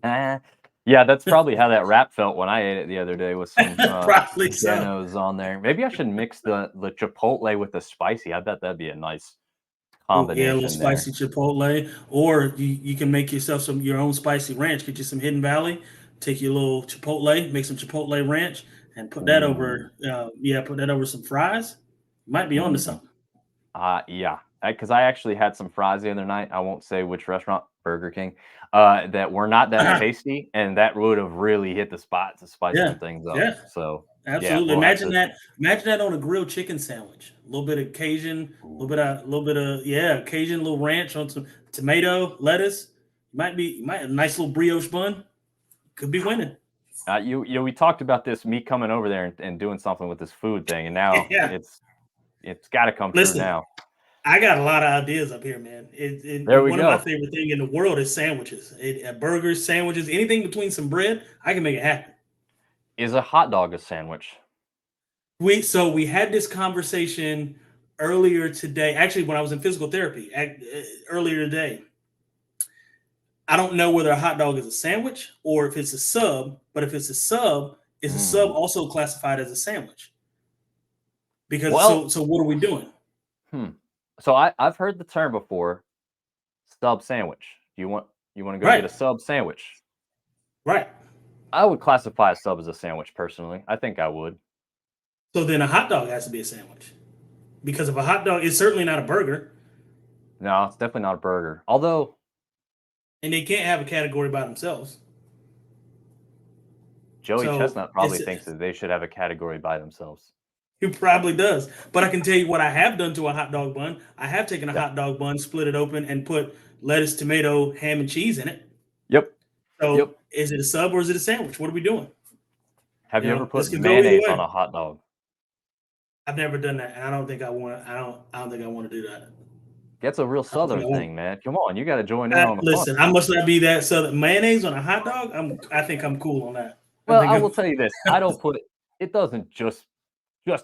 that. Yeah, that's probably how that wrap felt when I ate it the other day with some Probably so. Danos on there. Maybe I should mix the Chipotle with the spicy. I bet that'd be a nice combination. Yeah, a little spicy Chipotle. Or you can make yourself your own spicy ranch. Get you some Hidden Valley. Take your little Chipotle, make some Chipotle ranch, and put that over. Put that over some fries. Might be onto something. Yeah, because I actually had some fries the other night. I won't say which restaurant, Burger King, that were not that tasty, and that would have really hit the spot to spice some things up. Yeah. So Absolutely. we'll Imagine that on a grilled chicken sandwich. A little bit of Cajun, a little bit of Cajun, little ranch on some tomato, lettuce. Might a nice little brioche bun. Could be winning. We talked about this, me coming over there and doing something with this food thing, and now it's got to come true now. I got a lot of ideas up here, man. One of my favorite things in the world is sandwiches. Burgers, sandwiches, anything between some bread, I can make it happen. Is a hot dog a sandwich? We had this conversation earlier today. Actually, when I was in physical therapy earlier today, I don't know whether a hot dog is a sandwich or if it's a sub. But if it's a sub, is a sub Mm. also classified as a sandwich? Because Well, so what are we doing? hmm. So I've heard the term before, sub sandwich. You want to go get Right, a sub sandwich? right. I would classify a sub as a sandwich personally. I think I would. So then a hot dog has to be a sandwich because if a hot dog is certainly not a burger, No, it's definitely not a burger. Although and they can't have a category by themselves. Joey So Chestnut probably it's thinks that they should have a category by themselves. he probably does. But I can tell you what I have done to a hot dog bun. I have taken a Yeah. hot dog bun, split it open, and put lettuce, tomato, ham, and cheese in it. Yep. So Yep. is it a sub or is it a sandwich? What are we doing? Have you ever This put can go either mayonnaise way. on a hot dog? I've never done that, and I don't think I want. I don't think I want to do that. That's a real I don't think Southern I want. thing, man. Come on, you got to join in on the fun. Listen, I must not be that southern. Mayonnaise on a hot dog. I think I'm cool on that. I Well, think I I'm. will tell you this: I don't put it doesn't just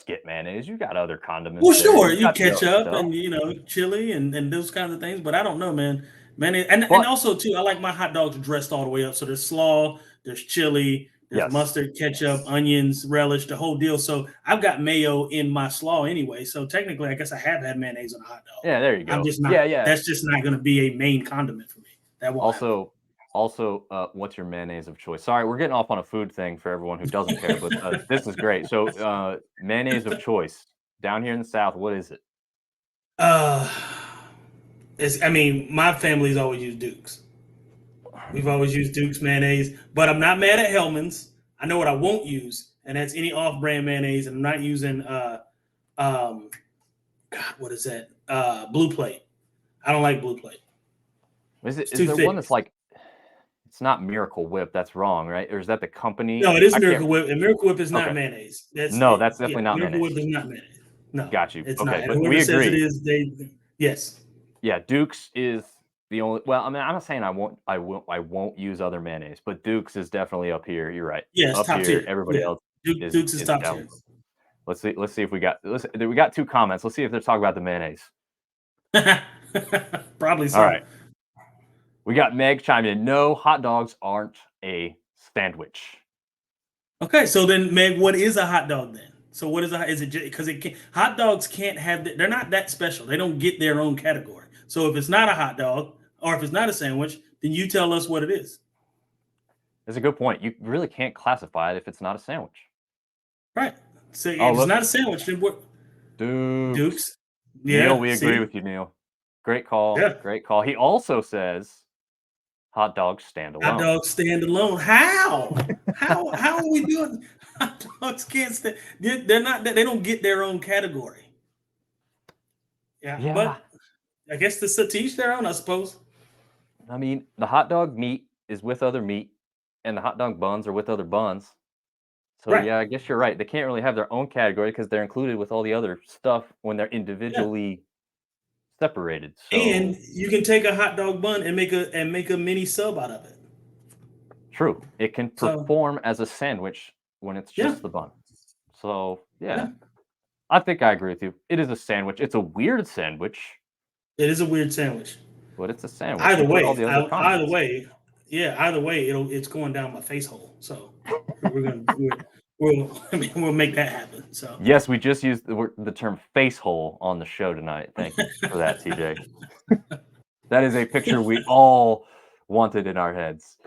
get mayonnaise. You got other condiments Well, there. sure, You you got the other ketchup stuff. and chili and those kinds of things, but I don't know, man. Mayonnaise, and But also too, I like my hot dogs dressed all the way up. So there's slaw, there's chili, there's yes, mustard, ketchup, onions, relish, the whole deal. So I've got mayo in my slaw anyway. So technically, I guess I have had mayonnaise on a hot dog. yeah, there you I'm go. just not. Yeah, yeah. That's just not going to be a main condiment for me. That won't happen. Also, what's your mayonnaise of choice? Sorry, we're getting off on a food thing for everyone who doesn't care, but this is great. So, mayonnaise of choice down here in the South, what is it? Uh, I mean, my family's always used Dukes. We've always used Duke's mayonnaise, but I'm not mad at Hellman's. I know what I won't use, and that's any off-brand mayonnaise. And I'm not using um God, what is that? Blue Plate. I don't like Blue Plate. It's Is too there one thick. that's like it's not Miracle Whip, that's wrong, right? Or is that the company? No, it is I can't Miracle Whip, and Miracle Whip is not Okay. mayonnaise. That's No, that's yeah, definitely not Miracle Whip mayonnaise. is not mayonnaise. No, Got you. it's not. Okay, And but whoever we says it agree. is, yes. Yeah, Duke's is the only well, I mean, I'm not saying I won't use other mayonnaise, but Duke's is definitely up here. You're right. Yes, Up top here, tier. everybody Yeah, else Duke's is is top down. tier. Let's see if we got two comments. Let's see if they're talking about the mayonnaise. Probably All so. right. We got Meg chimed in. No, hot dogs aren't a sandwich. Okay, so then Meg, what is a hot dog then? So what is a is it because it can hot dogs can't have they're not that special. They don't get their own category. So if it's not a hot dog or if it's not a sandwich, then you tell us what it is. That's a good point. You really can't classify it if it's not a sandwich. Right. So Oh, if it's look, not a sandwich, then what Dukes. Dukes? Neil, Yeah, we agree see? with you, Neil. Great call. Yeah. Great call. He also says hot dogs stand Hot alone. dogs stand alone. How? How are we doing? Hot dogs can't stand. They're not. They don't get their own category. Yeah, Yeah. but I guess the to each their own. I suppose. I mean, the hot dog meat is with other meat, and the hot dog buns are with other buns. So Right. yeah, I guess you're right. They can't really have their own category because they're included with all the other stuff when they're Yeah. individually separated. And So you can take a hot dog bun and make a mini sub out of it. true, it can So perform as a sandwich when it's yeah, just the bun. So yeah, yeah, I think I agree with you. It is a sandwich. It's a weird sandwich, it is a weird sandwich. but it's a sandwich. Either You put all way, the other either condiments. way, yeah, either way, it's going down my face hole. So we're gonna we'll I mean, we'll make that happen. So Yes, we just used the term face hole on the show tonight. Thank you for that, TJ. That is a picture we all wanted in our heads.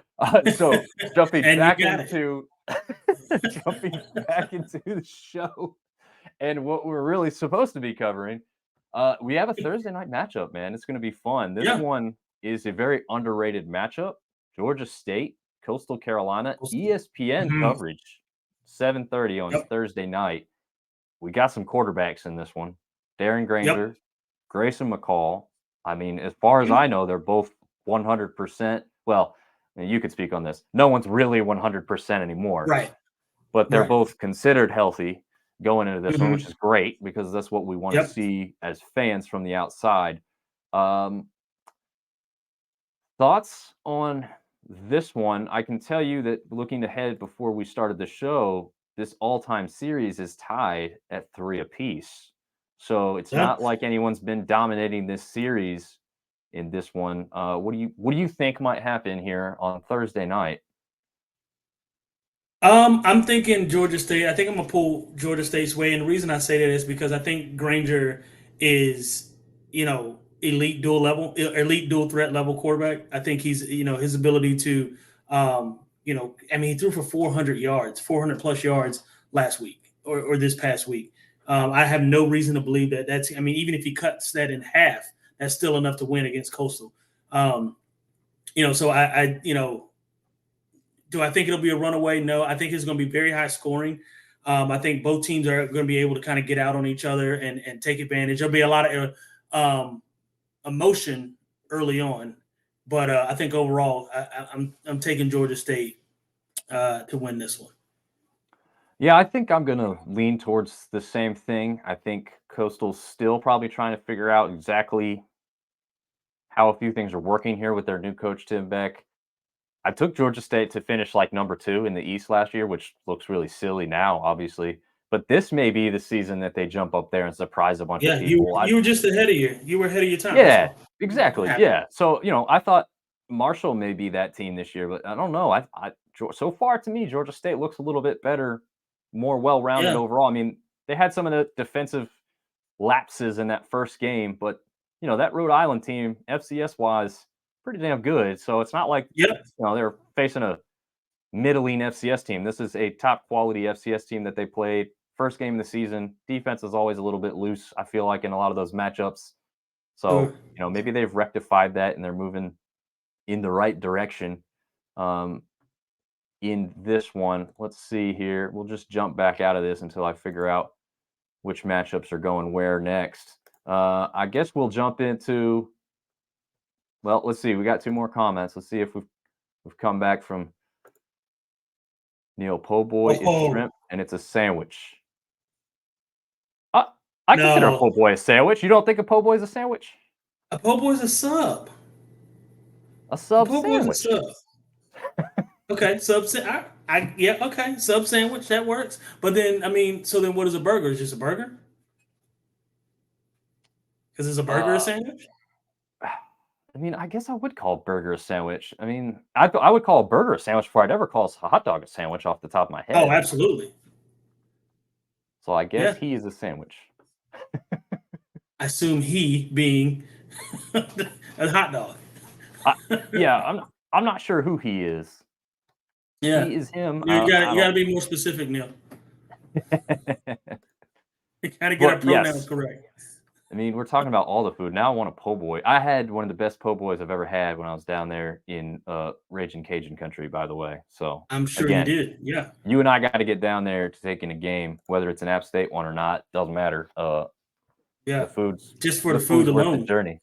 So jumping and you back got it. into jumping back into the show and what we're really supposed to be covering, we have a Thursday night matchup, man. It's going to be fun. This Yeah. one is a very underrated matchup. Georgia State, Coastal Carolina, ESPN Mhm. coverage, 7:30 on Yep. Thursday night. We got some quarterbacks in this one. Darren Granger, Yep. Grayson McCall. I mean, as far as I know, they're both 100%. Well, I mean, you could speak on this. No one's really 100% anymore, Right. but they're Right. both considered healthy going into this one, which Mhm. is great because that's what we want to Yep. see as fans from the outside. Um, Thoughts on this one? I can tell you that looking ahead before we started the show, this all-time series is tied at 3 apiece. So it's Yeah. not like anyone's been dominating this series in this one. What do you think might happen here on Thursday night? I'm thinking Georgia State. I think I'm gonna pull Georgia State's way, and the reason I say that is because I think Granger is, elite dual threat level quarterback. I think he's, his ability to, he threw for 400 yards, 400 plus yards last week or this past week. I have no reason to believe that that's. I mean, even if he cuts that in half, that's still enough to win against Coastal. So do I think it'll be a runaway? No, I think it's going to be very high scoring. I think both teams are going to be able to kind of get out on each other and take advantage. There'll be a lot of emotion early on, but I think overall, I'm taking Georgia State to win this one. Yeah, I think I'm gonna lean towards the same thing. I think Coastal's still probably trying to figure out exactly how a few things are working here with their new coach Tim Beck. I took Georgia State to finish like number 2 in the East last year, which looks really silly now, obviously. But this may be the season that they jump up there and surprise a bunch of Yeah, you people. you were just you were ahead of your time. Yeah, That's all. exactly. Happy. Yeah. So, I thought Marshall may be that team this year, but I don't know. So far to me, Georgia State looks a little bit better, more well-rounded Yeah. overall. I mean, they had some of the defensive lapses in that first game, but that Rhode Island team, FCS wise, pretty damn good. So it's not like Yep. they're facing a middling FCS team. This is a top quality FCS team that they played first game of the season. Defense is always a little bit loose, I feel like, in a lot of those matchups. So, Sure. maybe they've rectified that and they're moving in the right direction. In this one, let's see here. We'll just jump back out of this until I figure out which matchups are going where next. I guess we'll jump into. Well, let's see. We got 2 more comments. Let's see if we've come back from Neil. Po' boy is Oh. shrimp and it's a sandwich. I consider a No. po' boy a sandwich. You don't think a po' boy is a sandwich? A po' boy's a sub. A A sub po' boy's a sandwich. sub. Okay, okay, sub sandwich that works. But then, so then what is a burger? Is it just a burger? Because is a burger a Uh, sandwich? I mean, I guess I would call a burger a sandwich. I mean, I would call a burger a sandwich before I'd ever call a hot dog a sandwich off the top of my Oh, head. absolutely. So I guess Yeah. he is a sandwich. I assume he being a hot dog. Yeah, I'm not sure who he is. Yeah. He is him. You got I you got to don't. be more specific, Neil. You got to get our But pronouns yes, correct. I mean, we're talking about all the food. Now I want a po' boy. I had one of the best po' boys I've ever had when I was down there in Raging Cajun country, by the way. So I'm sure you again, did. Yeah. you and I got to get down there to take in a game, whether it's an App State one or not. Doesn't matter. Yeah. The food's Just for the the food food's worth the alone. journey.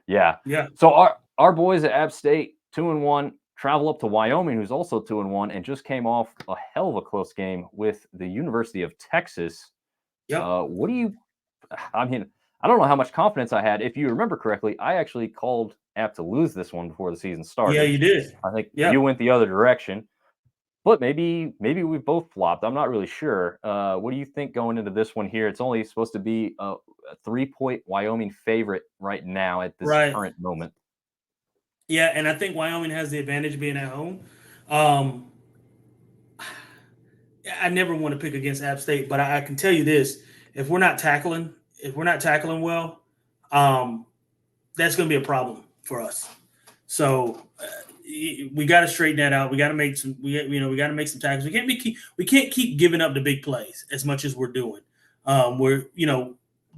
Yeah. Yeah. So our boys at App State 2-1 travel up to Wyoming, who's also 2-1, and just came off a hell of a close game with the University of Texas. Yep. What do you? I mean, I don't know how much confidence I had. If you remember correctly, I actually called App to lose this one before the season started. Yeah, you did. I think Yeah. you went the other direction, but maybe we both flopped. I'm not really sure. What do you think going into this one here? It's only supposed to be a 3-point Wyoming favorite right now at this Right. current moment. Yeah, and I think Wyoming has the advantage being at home. I never want to pick against App State, but I can tell you this: if we're not tackling well, that's going to be a problem for us. So we got to straighten that out. We got to make some. We got to make some tackles. We can't keep giving up the big plays as much as we're doing.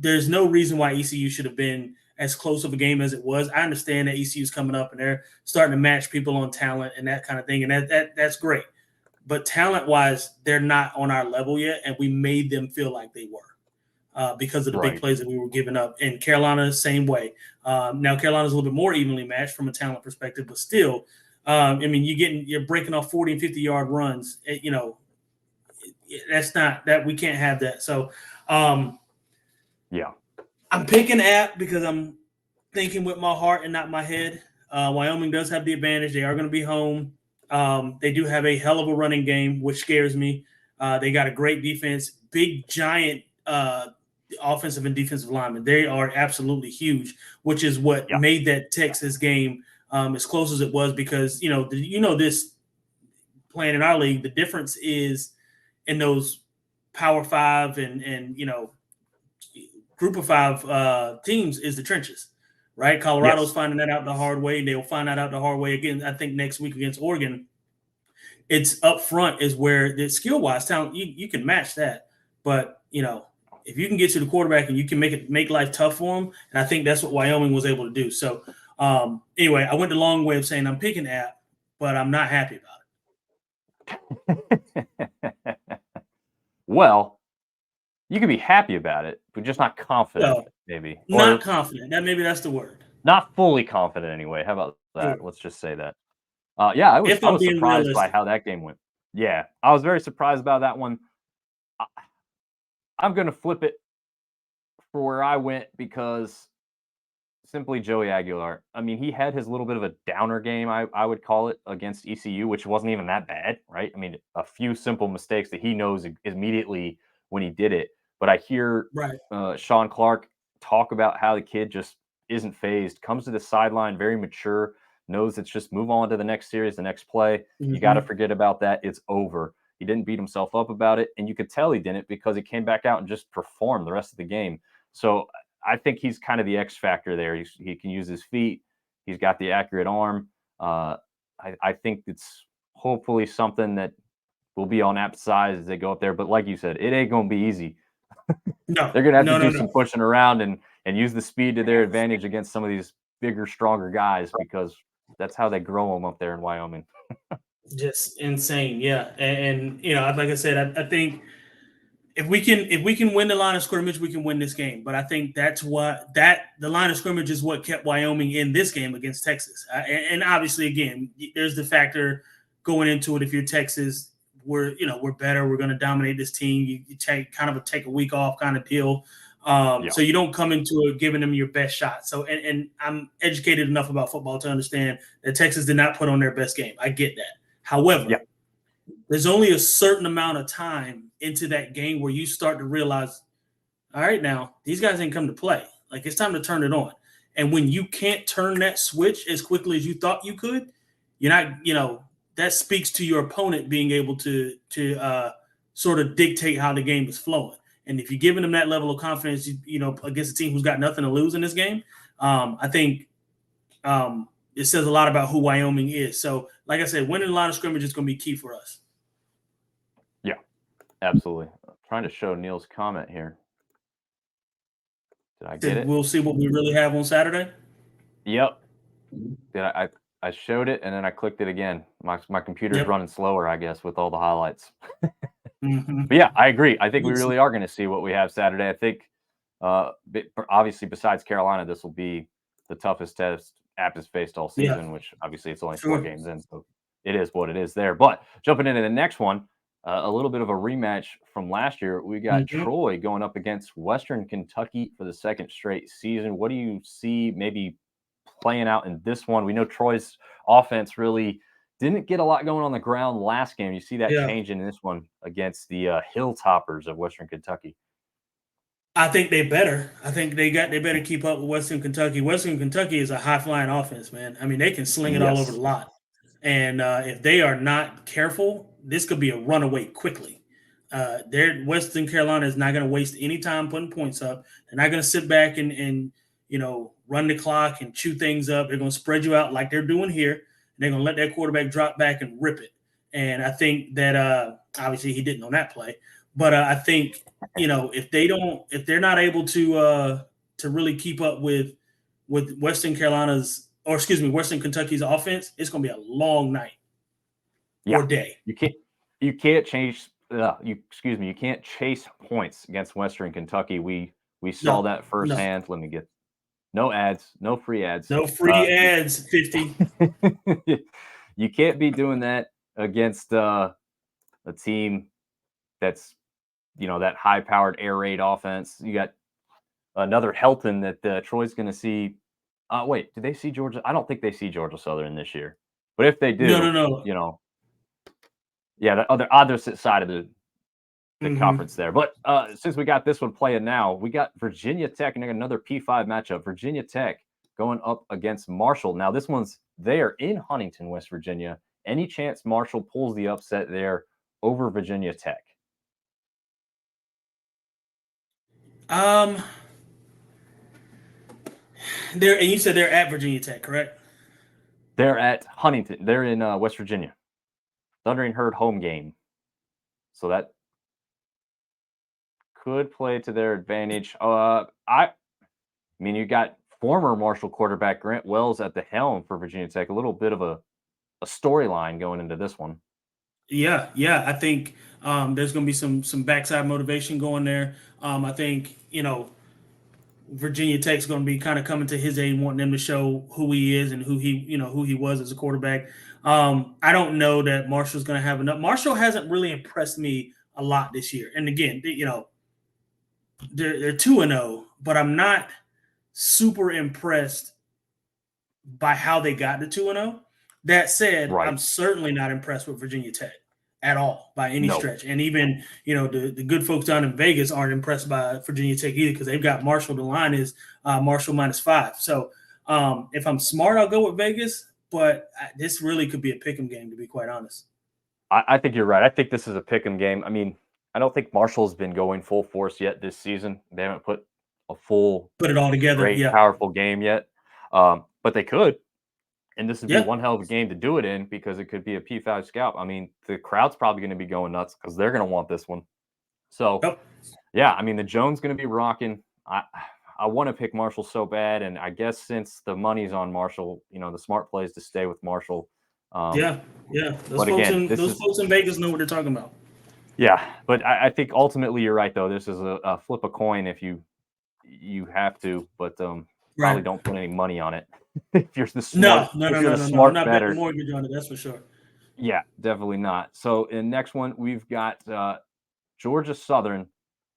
There's no reason why ECU should have been as close of a game as it was. I understand that ECU is coming up and they're starting to match people on talent and that kind of thing, and that's great. But talent-wise, they're not on our level yet, and we made them feel like they were because of the big Right. plays that we were giving up. And Carolina, same way. Now Carolina's a little bit more evenly matched from a talent perspective, but still, you're breaking off 40 and 50-yard runs. That's not that we can't have that. So, Yeah. I'm picking App because I'm thinking with my heart and not my head. Wyoming does have the advantage. They are going to be home. They do have a hell of a running game, which scares me. They got a great defense, big, giant offensive and defensive linemen. They are absolutely huge, which is what Yeah. made that Texas game as close as it was because, this playing in our league, the difference is in those Power Five and Group of Five teams is the trenches, right? Colorado's Yes. finding that out the hard way. They'll find that out the hard way again. I think next week against Oregon. It's up front is where the skill wise talent you can match that, but if you can get to the quarterback and you can make life tough for them, and I think that's what Wyoming was able to do. So anyway, I went the long way of saying I'm picking App, but I'm not happy about it. Well, you can be happy about it, but just not confident, No, maybe. not Or confident. Maybe that's the word. not fully confident anyway. How about that? Sure. Let's just say that. Yeah, I was If I'm being surprised by realistic. how that game went. Yeah, I was very surprised about that one. I'm going to flip it for where I went because simply Joey Aguilar. I mean, he had his little bit of a downer game, I would call it, against ECU, which wasn't even that bad, right? I mean, a few simple mistakes that he knows immediately when he did it. But I hear Right. Sean Clark talk about how the kid just isn't phased, comes to the sideline very mature, knows it's just move on to the next series, the next play. You got to forget about that. It's over. He didn't beat himself up about it. And you could tell he didn't because he came back out and just performed the rest of the game. So I think he's kind of the X factor there. He can use his feet. He's got the accurate arm. I think it's hopefully something that will be on App's side as they go up there. But like you said, it ain't going to be easy. No, They're going to have to do no. some pushing around and use the speed to their advantage against some of these bigger, stronger guys because that's how they grow them up there in Wyoming. Just insane, yeah. And like I said, I think if we can win the line of scrimmage, we can win this game. But I think that's the line of scrimmage is what kept Wyoming in this game against Texas. And obviously, again, there's the factor going into it. If you're Texas, we're better. We're going to dominate this team. You take a week off kind of deal. So you don't come into it giving them your best shot. So and I'm educated enough about football to understand that Texas did not put on their best game. I get that. However, there's only a certain amount of time into that game where you start to realize, all right, now these guys ain't come to play. Like it's time to turn it on. And when you can't turn that switch as quickly as you thought you could, you're not, that speaks to your opponent being able to sort of dictate how the game is flowing. And if you're giving them that level of confidence, against a team who's got nothing to lose in this game, I think it says a lot about who Wyoming is. So, like I said, winning the line of scrimmage is going to be key for us. Yeah, absolutely. I'm trying to show Neil's comment here. Did I get it? We'll see what we really have on Saturday. Yep. I showed it and then I clicked it again. My computer's running slower, I guess, with all the highlights. But yeah, I agree. I think we really are going to see what we have Saturday. I think, obviously, besides Carolina, this will be the toughest test App has faced all season, which obviously it's only 4 games in, so it is what it is there. But jumping into the next one, a little bit of a rematch from last year. We got Troy going up against Western Kentucky for the second straight season. What do you see maybe playing out in this one? We know Troy's offense really didn't get a lot going on the ground last game. You see that changing in this one against the Hilltoppers of Western Kentucky. I think they better. I think they better keep up with Western Kentucky. Western Kentucky is a high-flying offense, man. I mean, they can sling it all over the lot. And if they are not careful, this could be a runaway quickly. Western Carolina is not going to waste any time putting points up. They're not going to sit back and run the clock and chew things up. They're going to spread you out like they're doing here. And they're going to let that quarterback drop back and rip it. And I think that obviously he didn't on that play. But I think, if they're not able to really keep up with Western Kentucky's offense, it's going to be a long night or day. You can't change. You can't chase points against Western Kentucky. We saw that firsthand. Let me get no ads, no free ads, no free ads. 50. You can't be doing that against a team that's that high-powered air raid offense. You got another Helton that Troy's going to see. Wait, do they see Georgia? I don't think they see Georgia Southern this year. But if they do, No. yeah, the other side of Mhm. conference there. But since we got this one playing now, we got Virginia Tech and another P5 matchup. Virginia Tech going up against Marshall. Now this one's there in Huntington, West Virginia. Any chance Marshall pulls the upset there over Virginia Tech? And you said they're at Virginia Tech, correct? They're at Huntington. They're in West Virginia. Thundering Herd home game. So that could play to their advantage. I mean, you got former Marshall quarterback Grant Wells at the helm for Virginia Tech. A little bit of a storyline going into this one. Yeah, yeah. I think there's going to be some backside motivation going there. I think Virginia Tech's going to be kind of coming to his aid, wanting them to show who he is and who he was as a quarterback. I don't know that Marshall's going to have enough. Marshall hasn't really impressed me a lot this year. And again, they're 2-0, but I'm not super impressed by how they got to 2-0. That said, Right. I'm certainly not impressed with Virginia Tech at all by any No. stretch. And even, the good folks down in Vegas aren't impressed by Virginia Tech either because they've got Marshall. The line is Marshall -5. So if I'm smart, I'll go with Vegas. But this really could be a pick'em game, to be quite honest. I think you're right. I think this is a pick'em game. I mean, I don't think Marshall's been going full force yet this season. They haven't put a full, Put it all together. great, Yeah. powerful game yet. But they could. And this would be Yeah. one hell of a game to do it in because it could be a P5 scalp. I mean, the crowd's probably going to be going nuts because they're going to want this one. So, Yep. yeah, I mean, the Jones going to be rocking. I want to pick Marshall so bad, and I guess since the money's on Marshall, the smart play is to stay with Marshall. Yeah. But again, Those folks in Vegas know what they're talking about. Yeah, but I think ultimately you're right, though. This is a flip a coin if you have to, but probably Right. don't put any money on it if you're the smart. No. if you're the I'm smart not bettor. betting a mortgage on it. That's for sure. Yeah, definitely not. So in next one, we've got Georgia Southern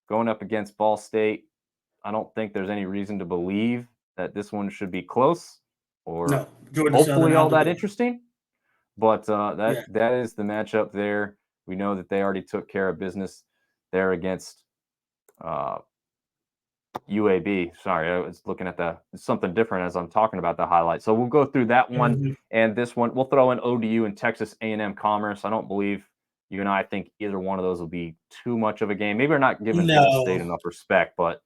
going up against Ball State. I don't think there's any reason to believe that this one should be close or No, Georgia Southern hopefully out all the that door. interesting. But Yeah. that is the matchup there. We know that they already took care of business there against UAB. Sorry, I was looking at something different as I'm talking about the highlight. So we'll go through that one Mhm. and this one. We'll throw in ODU and Texas A&M Commerce. I don't believe you and I think either one of those will be too much of a game. Maybe we're not giving Ball State No. enough respect, but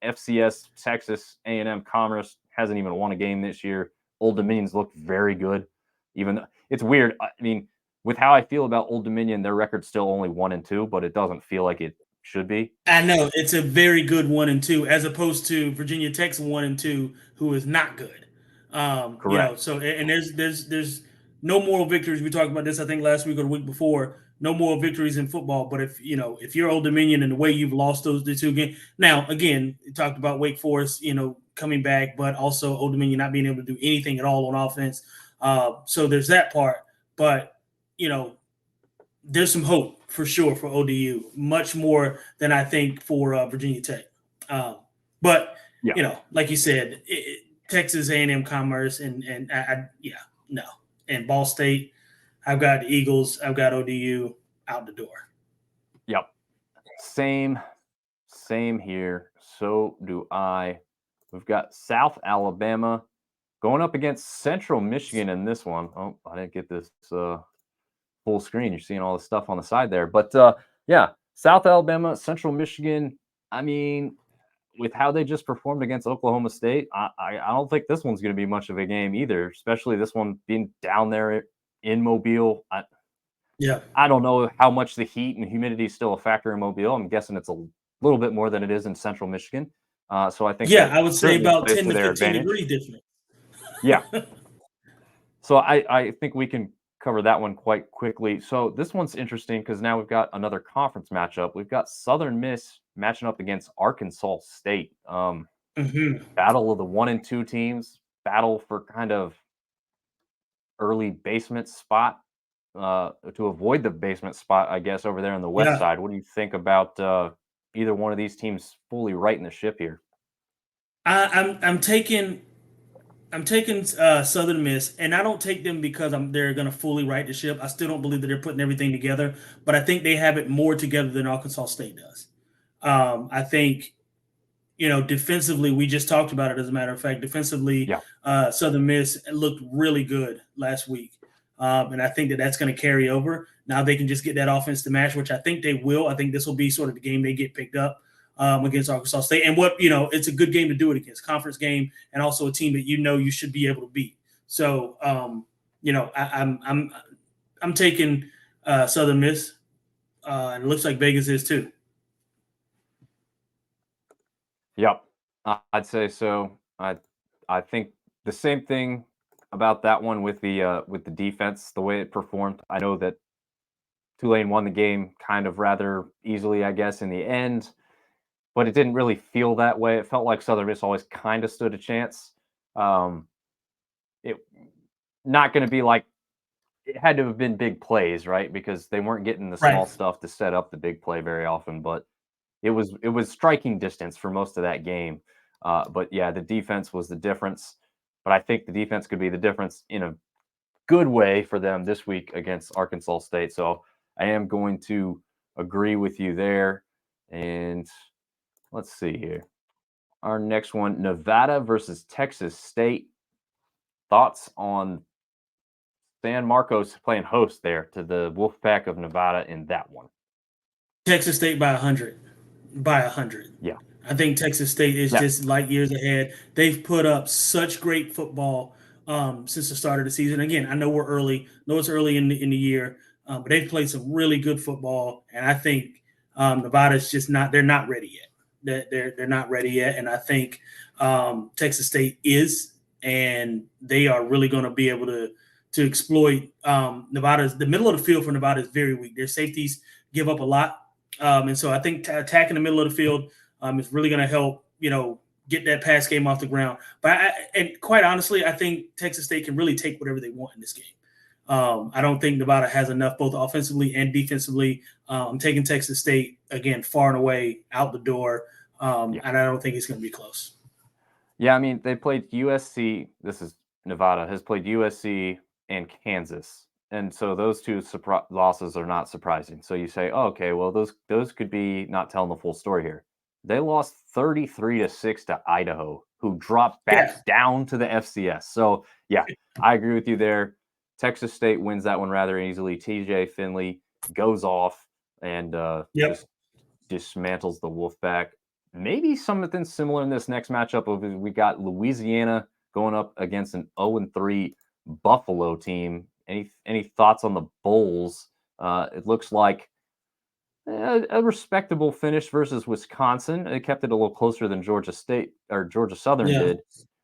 FCS, Texas A&M Commerce hasn't even won a game this year. Old Dominion's looked very good. Even though, it's weird. I mean, with how I feel about Old Dominion, their record's still only 1-2, but it doesn't feel like it should be. I know it's a very good 1-2, as opposed to Virginia Tech's 1-2, who is not good. Correct. So and there's no moral victories. We talked about this, I think, last week or the week before. No moral victories in football. But if you're Old Dominion and the way you've lost the two games, now again, we talked about Wake Forest, coming back, but also Old Dominion not being able to do anything at all on offense. So there's that part. But there's some hope for sure for ODU, much more than I think for Virginia Tech. But Yeah. like you said, Texas A&M Commerce and no, and Ball State. I've got the Eagles. I've got ODU out the door. Yep. Same here. So do I. We've got South Alabama going up against Central Michigan in this one. Oh, I didn't get this full screen. You're seeing all the stuff on the side there. But yeah, South Alabama, Central Michigan. I mean, with how they just performed against Oklahoma State, I don't think this one's going to be much of a game either, especially this one being down there in Mobile. I don't know how much the heat and humidity is still a factor in Mobile. I'm guessing it's a little bit more than it is in Central Michigan. So I think I would say certainly about plays 10 to their 15 advantage. degrees different. Yeah. So I think we can cover that one quite quickly. So this one's interesting because now we've got another conference matchup. We've got Southern Miss matching up against Arkansas State. Battle of the 1 and 2 teams. Battle for kind of early basement spot to avoid the basement spot, I guess, over there on the west side. What do you think about either one of these teams fully righting the ship here? I'm taking I'm taking Southern Miss, and I don't take them because they're going to fully right the ship. I still don't believe that they're putting everything together, but I think they have it more together than Arkansas State does. I think defensively, we just talked about it. As a matter of fact, defensively, Yeah. Southern Miss looked really good last week, and I think that that's going to carry over. Now they can just get that offense to match, which I think they will. I think this will be sort of the game they get picked up against Arkansas State, and it's a good game to do it against, conference game, and also a team that you should be able to beat. So, I'm taking Southern Miss, and it looks like Vegas is too. Yep, I'd say so. I think the same thing about that one with the defense, the way it performed. I know that Tulane won the game kind of rather easily, I guess, in the end, but it didn't really feel that way. It felt like Southern Miss always kind of stood a chance. It not going to be like it had to have been big plays, right? Because they weren't getting the small Right. stuff to set up the big play very often, but it was striking distance for most of that game. But yeah, the defense was the difference. But I think the defense could be the difference in a good way for them this week against Arkansas State. So I am going to agree with you there. And let's see here. Our next one, Nevada versus Texas State. Thoughts on San Marcos playing host there to the Wolfpack of Nevada in that one? Texas State by 100. By 100. Yeah. I think Texas State is Yeah. just light years ahead. They've put up such great football since the start of the season. Again, I know it's early in the year, but they've played some really good football, and I think Nevada's just not. They're not ready yet. They're not ready yet, and I think Texas State is, and they are really going to be able to exploit Nevada's. The middle of the field for Nevada is very weak. Their safeties give up a lot. And so I think attacking the middle of the field is really going to help, get that pass game off the ground. And quite honestly, I think Texas State can really take whatever they want in this game. I don't think Nevada has enough both offensively and defensively. I'm taking Texas State, again, far and away out the door, and I don't think it's going to be close. Yeah, I mean, they played USC. This is Nevada has played USC and Kansas. And so those two losses are not surprising. So you say, oh, okay, well, those could be not telling the full story here. They lost 33-6 to Idaho, who dropped back down to the FCS. So yeah, I agree with you there. Texas State wins that one rather easily. TJ Finley goes off and just dismantles the Wolfpack. Maybe something similar in this next matchup. We got Louisiana going up against an 0-3 Buffalo team. Any thoughts on the Bulls? It looks like a respectable finish versus Wisconsin. It kept it a little closer than Georgia State or Georgia Southern did.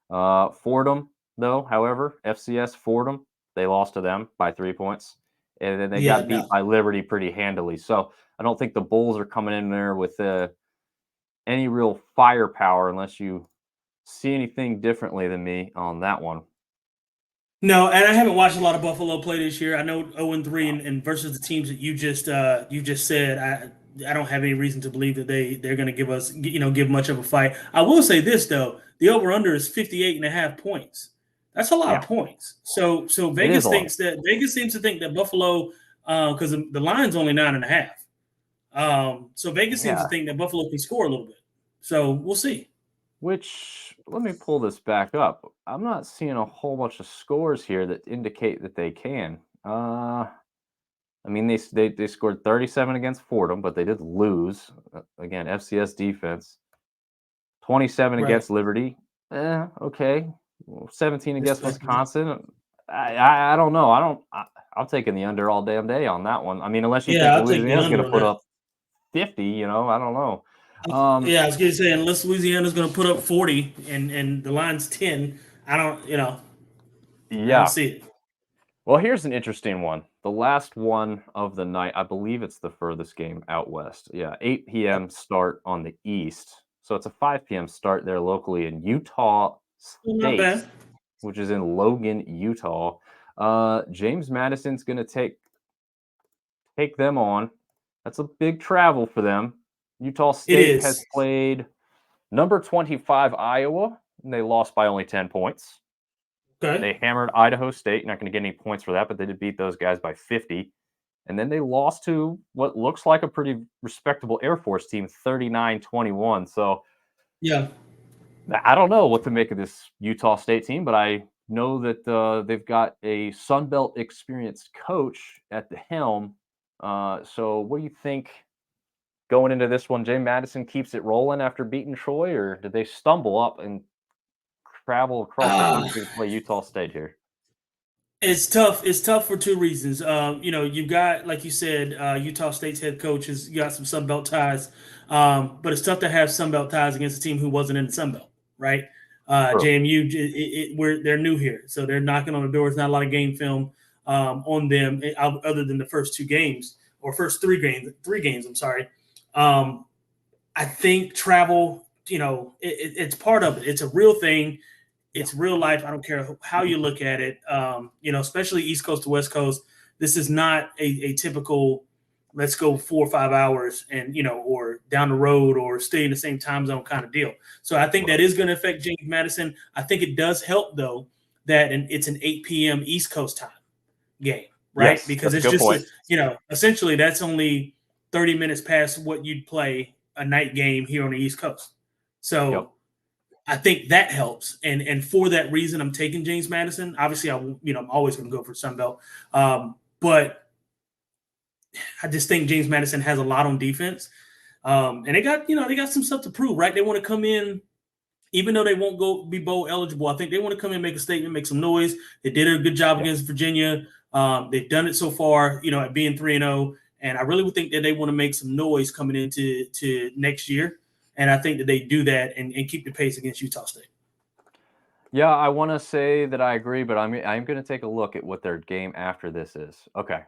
Fordham, though, however, FCS Fordham, they lost to them by 3 points. And then they got beat by Liberty pretty handily. So I don't think the Bulls are coming in there with any real firepower unless you see anything differently than me on that one. No, and I haven't watched a lot of Buffalo play this year. I know 0-3 and versus the teams that you just said. I don't have any reason to believe that they're going to give much of a fight. I will say this though: the over under is 58.5 points. That's a lot of points. So Vegas seems to think that Buffalo, because the line's only 9.5. So Vegas seems to think that Buffalo can score a little bit. So we'll see. Which, let me pull this back up. I'm not seeing a whole bunch of scores here that indicate that they can. I mean, they scored 37 against Fordham, but they did lose. Again, FCS defense. 27 against Liberty. Okay. 17 against Wisconsin. I don't know. I'm taking the under all damn day on that one. I mean, unless you think Louisiana's going to put up 50, I don't know. I was going to say, unless Louisiana's going to put up 40 and the line's 10, I don't see it. Well, here's an interesting one. The last one of the night, I believe it's the furthest game out west. Yeah, 8 p.m. start on the east. So it's a 5 p.m. start there locally in Utah State, which is in Logan, Utah. James Madison's going to take them on. That's a big travel for them. Utah State has played number 25 Iowa, and they lost by only 10 points. Okay. They hammered Idaho State. Not going to get any points for that, but they did beat those guys by 50. And then they lost to what looks like a pretty respectable Air Force team, 39-21. So Yeah. I don't know what to make of this Utah State team, but I know that they've got a Sun Belt experienced coach at the helm. So what do you think going into this one? James Madison keeps it rolling after beating Troy, or did they stumble up and travel across the country to play Utah State here? It's tough. It's tough for two reasons. You've got, like you said, Utah State's head coach has got some Sun Belt ties, but it's tough to have Sun Belt ties against a team who wasn't in the Sun Belt, right? True. JMU, they're new here, so they're knocking on the door. There's not a lot of game film on them other than the first two games or first three games. I'm sorry. I think travel, it's part of it. It's a real thing. It's real life. I don't care how you look at it. Especially East Coast to West Coast. This is not a typical, let's go 4 or 5 hours and, or down the road or stay in the same time zone kind of deal. So I think that is going to affect James Madison. I think it does help, though, that it's an 8 p.m. East Coast time game, right? Yes, because that's it's a good just, point. essentially that's only 30 minutes past what you'd play a night game here on the East Coast. So Yep. I think that helps, and for that reason, I'm taking James Madison. Obviously, I'm always going to go for Sunbelt, but I just think James Madison has a lot on defense, and they got some stuff to prove, right? They want to come in, even though they won't be bowl eligible. I think they want to come in, make a statement, make some noise. They did a good job against Virginia. They've done it so far, at being 3-0, and I really would think that they want to make some noise coming into next year. And I think that they do that and keep the pace against Utah State. Yeah, I want to say that I agree, but I'm going to take a look at what their game after this is. Okay,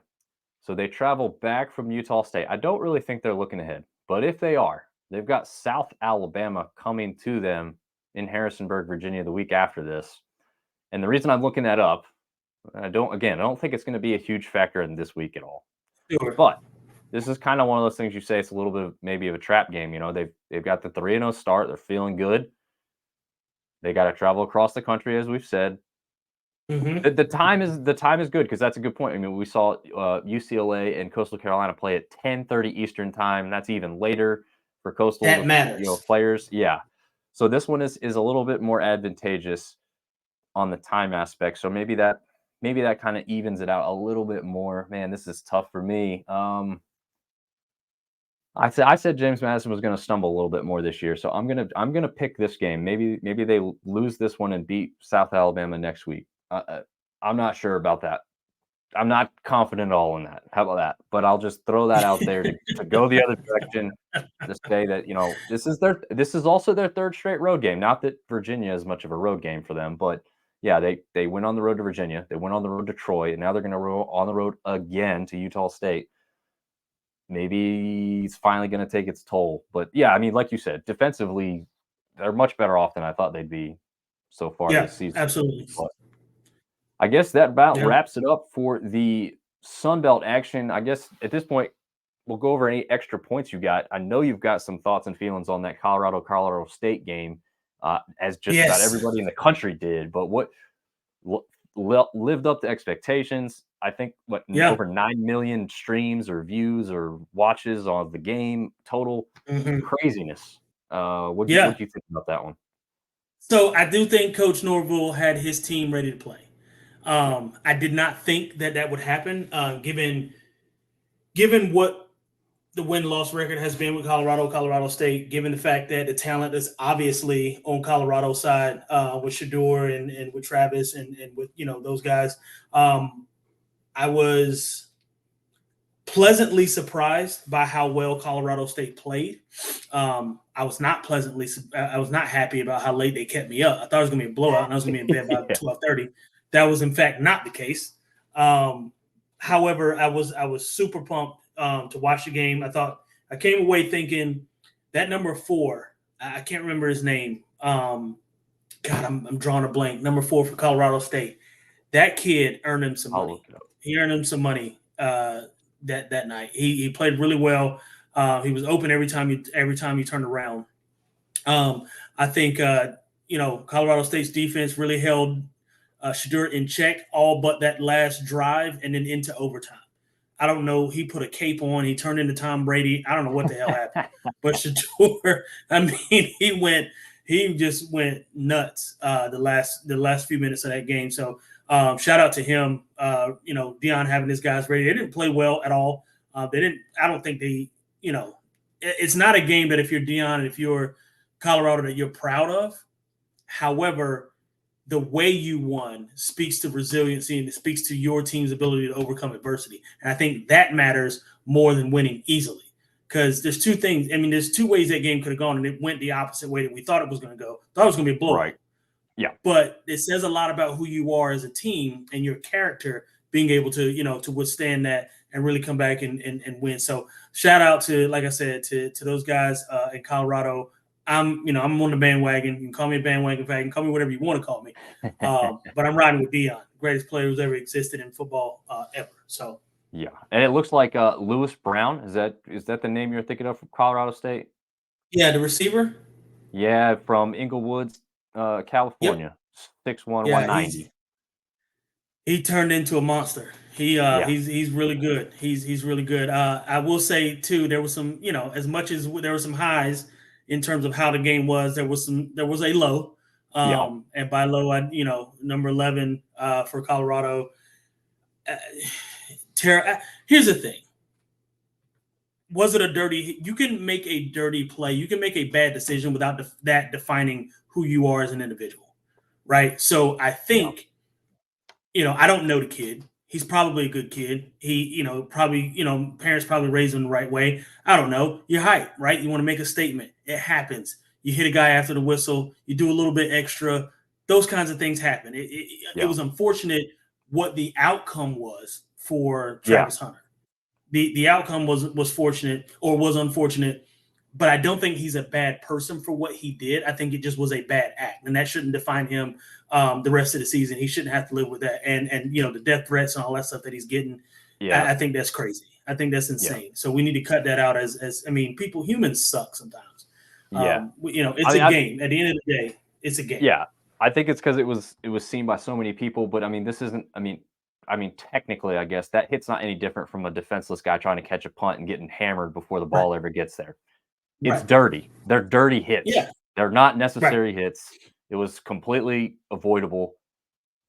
so they travel back from Utah State. I don't really think they're looking ahead, but if they are, they've got South Alabama coming to them in Harrisonburg, Virginia, the week after this. And the reason I'm looking that up, I don't think it's going to be a huge factor in this week at all. Sure. But this is kind of one of those things you say it's a little bit maybe of a trap game. They've got the 3-0 start. They're feeling good. They got to travel across the country, as we've said. Mm-hmm. The time is good because that's a good point. I mean, we saw UCLA and Coastal Carolina play at 10:30 Eastern time. That's even later for Coastal That matters. players. Yeah. So this one is a little bit more advantageous on the time aspect. So maybe that kind of evens it out a little bit more. Man, this is tough for me. I said James Madison was going to stumble a little bit more this year, so I'm gonna pick this game. Maybe they lose this one and beat South Alabama next week. I'm not sure about that. I'm not confident at all in that. How about that? But I'll just throw that out there to go the other direction. To say that this is also their third straight road game. Not that Virginia is much of a road game for them, but yeah, they went on the road to Virginia, they went on the road to Troy, and now they're going to roll on the road again to Utah State. Maybe it's finally going to take its toll. But yeah, I mean, like you said, defensively, they're much better off than I thought they'd be so far this season. Absolutely. But I guess that about Yeah. wraps it up for the Sun Belt action. I guess at this point, we'll go over any extra points you got. I know you've got some thoughts and feelings on that Colorado State game, as just about everybody in the country did. But what lived up to expectations? I think over 9 million streams or views or watches on the game total. Mm-hmm. Craziness. What do you think about that one? So I do think Coach Norville had his team ready to play. I did not think that would happen, given what the win-loss record has been with Colorado State, given the fact that the talent is obviously on Colorado's side with Shador and with Travis and with those guys. I was pleasantly surprised by how well Colorado State played. I was not happy about how late they kept me up. I thought it was going to be a blowout and I was going to be in bed by 12:30. That was in fact not the case. However, I was super pumped to watch the game. I came away thinking that number 4, I can't remember his name. I'm drawing a blank. Number 4 for Colorado State. That kid earned him some money. He earned him some money that night. He played really well. He was open every time he turned around. I think Colorado State's defense really held Shadur in check all but that last drive and then into overtime. I don't know. He put a cape on. He turned into Tom Brady. I don't know what the hell happened. But Shadur, I mean, he just went nuts the last few minutes of that game. So shout out to him. Deion having his guys ready. They didn't play well at all. They didn't. I don't think they. It's not a game that if you're Deion and if you're Colorado that you're proud of. However, the way you won speaks to resiliency and it speaks to your team's ability to overcome adversity. And I think that matters more than winning easily. Because there's two things. I mean, there's two ways that game could have gone, and it went the opposite way that we thought it was going to go. Thought it was going to be a blowout. Right. Yeah. But it says a lot about who you are as a team and your character being able to, to withstand that and really come back and win. So shout out to, like I said, to those guys in Colorado. I'm on the bandwagon. You can call me a bandwagon fan. You can call me whatever you want to call me. But I'm riding with Deion, greatest player who's ever existed in football ever. So yeah, and it looks like Lewis Brown. Is that the name you're thinking of from Colorado State? yeah, the receiver. Yeah, from Inglewood, California. 6'1", 190. He turned into a monster. He's really good. He's really good. I will say too, there was some, as much as there were some highs in terms of how the game was, there was a low. And by low, number 11 for Colorado. Here's the thing. Was it a dirty? You can make a dirty play. You can make a bad decision without that defining who you are as an individual, right? So I think, I don't know the kid. He's probably a good kid. He, parents probably raised him the right way. I don't know. You're hype, right? You want to make a statement. It happens. You hit a guy after the whistle. You do a little bit extra. Those kinds of things happen. It was unfortunate what the outcome was for Travis Hunter. The outcome was fortunate or was unfortunate, but I don't think he's a bad person for what he did. I think it just was a bad act, and that shouldn't define him the rest of the season. He shouldn't have to live with that. And the death threats and all that stuff that he's getting. Yeah, I think that's crazy. I think that's insane. Yeah. So we need to cut that out. Humans suck sometimes. Yeah, it's a game. At the end of the day, it's a game. Yeah, I think it's because it was seen by so many people. But I mean, this isn't. I mean, technically, I guess that hit's not any different from a defenseless guy trying to catch a punt and getting hammered before the ball ever gets there. It's dirty. They're dirty hits. Yeah. They're not necessary hits. It was completely avoidable.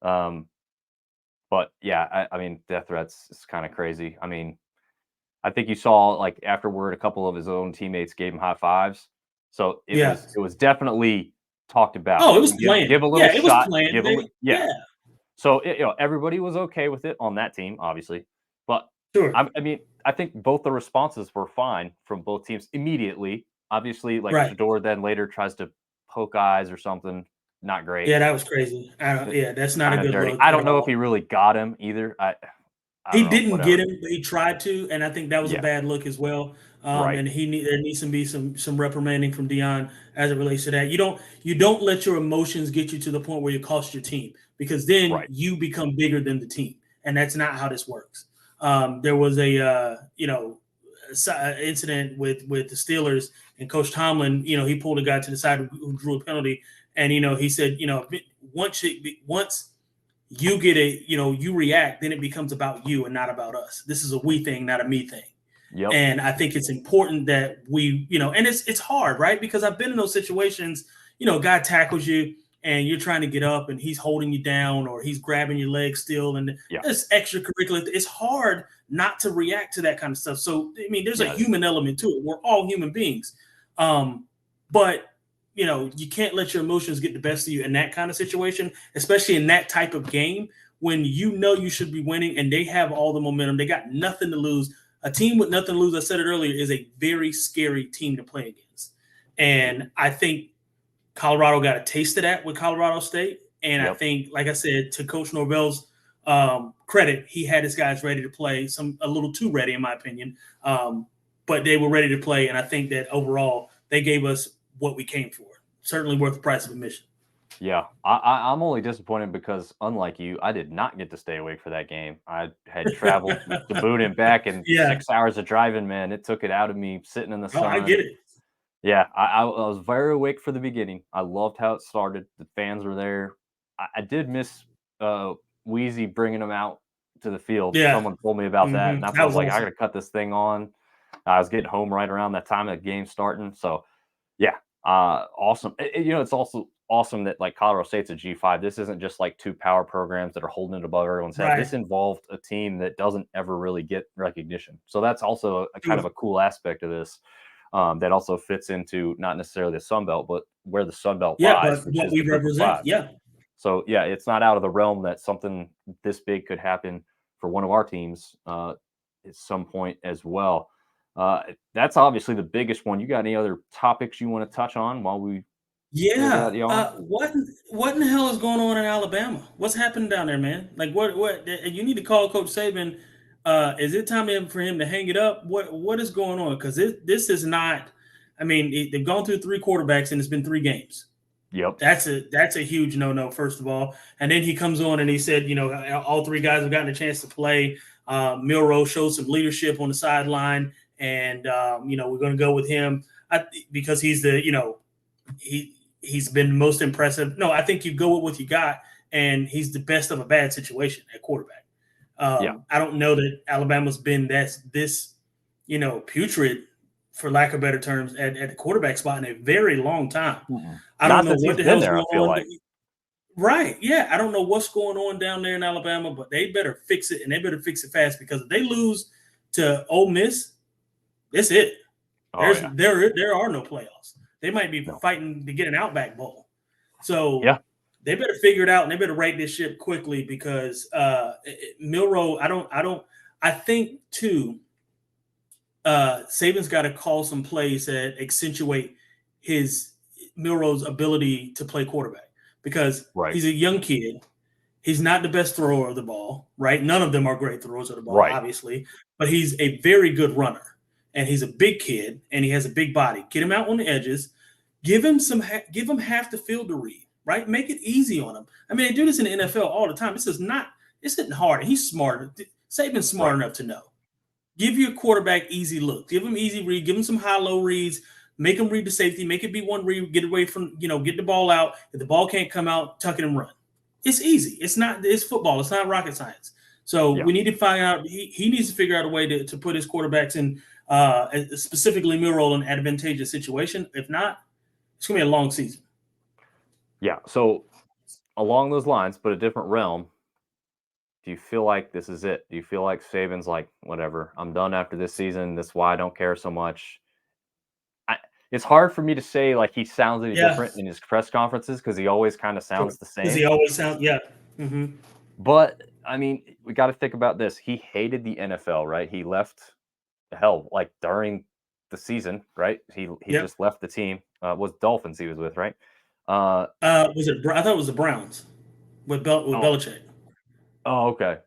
But yeah, I mean, death threats is kind of crazy. I mean, I think you saw like afterward, a couple of his own teammates gave him high fives. So it was definitely talked about. Oh, it was planned. Give a little shot. It was planned. Yeah. So everybody was okay with it on that team, obviously. But sure. I mean, I think both the responses were fine from both teams immediately. Obviously, Shador then later tries to poke eyes or something. Not great. Yeah, that was crazy. That's not a good look. I don't know if he really got him either. He didn't get him, but he tried to, and I think that was a bad look as well. And there needs to be some reprimanding from Deion as it relates to that. You don't let your emotions get you to the point where you cost your team, because then you become bigger than the team, and that's not how this works. There was a incident with the Steelers, and Coach Tomlin, he pulled a guy to the side who drew a penalty, and he said, once you get you react, then it becomes about you and not about us. This is a we thing, not a me thing. Yep. And I think it's important that we, and it's hard, right? Because I've been in those situations, a guy tackles you and you're trying to get up and he's holding you down or he's grabbing your leg still. And it's extracurricular. It's hard not to react to that kind of stuff. So, I mean, there's a human element to it. We're all human beings. But you can't let your emotions get the best of you in that kind of situation, especially in that type of game when you should be winning and they have all the momentum. They got nothing to lose. A team with nothing to lose, I said it earlier, is a very scary team to play against. And I think Colorado got a taste of that with Colorado State. And I think, like I said, to Coach Norvell's credit, he had his guys ready to play, a little too ready, in my opinion. But they were ready to play. And I think that overall they gave us what we came for. Certainly worth the price of admission. Yeah, I'm only disappointed because, unlike you, I did not get to stay awake for that game. I had traveled to Boone and back, and 6 hours of driving, man, it took it out of me sitting in the sun. Oh, I get it. Yeah, I was very awake for the beginning. I loved how it started. The fans were there. I did miss Wheezy bringing him out to the field. Yeah. Someone told me about that, and That I was was like, I awesome. got to cut this thing on. I was getting home right around that time of the game starting. So, yeah, awesome. It's also awesome that like Colorado State's a G5. This isn't just like two power programs that are holding it above everyone's head. Right. This involved a team that doesn't ever really get recognition. So that's also a kind of a cool aspect of this. That also fits into not necessarily the Sun Belt, but where the Sun Belt Yeah, lies, but which what is we the Group of represent. Five. Yeah. So yeah, it's not out of the realm that something this big could happen for one of our teams at some point as well. That's obviously the biggest one. You got any other topics you want to touch on while we figure Yeah. that y'all? What in the hell is going on in Alabama? What's happening down there, man? Like what you need to call Coach Saban. Is it time for him to hang it up? What is going on? Because this is not. I mean, they've gone through 3 quarterbacks and it's been 3 games. Yep. That's a huge no-no, first of all. And then he comes on and he said, all 3 guys have gotten a chance to play. Milroe showed some leadership on the sideline, and we're going to go with him because he's the he's been most impressive. No, I think you go with what you got, and he's the best of a bad situation at quarterback. I don't know that Alabama's been this putrid, for lack of better terms, at the quarterback spot in a very long time. I don't know what the hell's going on. Like. Right. Yeah. I don't know what's going on down there in Alabama, but they better fix it, and they better fix it fast, because if they lose to Ole Miss, that's it. There are no playoffs. They might be fighting to get an Outback Bowl. So they better figure it out, and they better right this ship quickly, because Milroe, I think too, Saban's got to call some plays that accentuate Milroe's ability to play quarterback, because he's a young kid. He's not the best thrower of the ball, right? None of them are great throwers of the ball, obviously, but he's a very good runner, and he's a big kid, and he has a big body. Get him out on the edges, give him half the field to read, right? Make it easy on him. I mean, they do this in the NFL all the time. This isn't hard. He's smart. Saban's smart enough to know. Give your quarterback easy look. Give him easy read. Give him some high-low reads. Make him read the safety. Make it be one read. Get away from, get the ball out. If the ball can't come out, tuck it and run. It's easy. It's football. It's not rocket science. So we need to find out. He needs to figure out a way to put his quarterbacks in, specifically Milroe, in an advantageous situation. If not, it's going to be a long season. Yeah. So along those lines, but a different realm, do you feel like this is it? Do you feel like Saban's like, whatever, I'm done after this season. That's why I don't care so much. It's hard for me to say like he sounds any different in his press conferences, because he always kind of sounds the same. Because he always sounds, Mm-hmm. But I mean, we got to think about this. He hated the NFL, right? He left, like during the season, right? He just left the team. Was Dolphins he was with, right? Was it? I thought it was the Browns with Belichick. Oh, okay.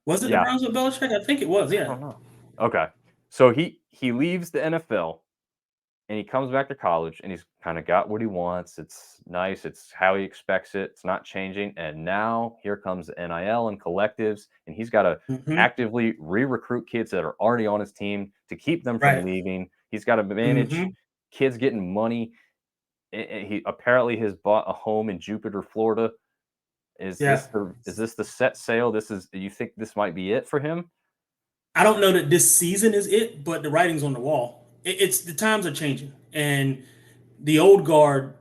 Was it the Browns with Belichick? I think it was. Yeah. I don't know. Okay. So he leaves the NFL and he comes back to college, and he's kind of got what he wants. It's nice. It's how he expects it. It's not changing. And now here comes NIL and collectives, and he's got to actively re-recruit kids that are already on his team to keep them from leaving. He's got to manage kids getting money. He apparently has bought a home in Jupiter, Florida. Is this the set sail? You think this might be it for him? I don't know that this season is it, but the writing's on the wall. It's the times are changing, and the old guard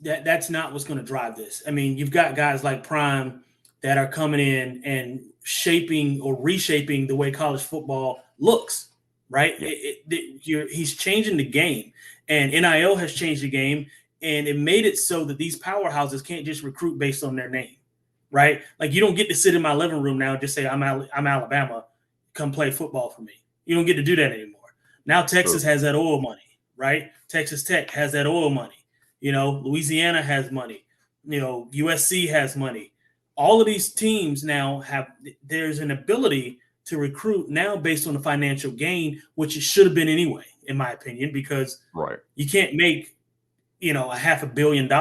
that's not what's going to drive this. I mean, you've got guys like Prime that are coming in and shaping or reshaping the way college football looks, right? He's changing the game, and NIL has changed the game, and it made it so that these powerhouses can't just recruit based on their name, right? Like, you don't get to sit in my living room now and just say, I'm Alabama, come play football for me. You don't get to do that anymore. Now Texas has that oil money, right? Texas Tech has that oil money. Louisiana has money. USC has money. All of these teams now there's an ability to recruit now based on the financial gain, which it should have been anyway, in my opinion, because you can't make, $500 million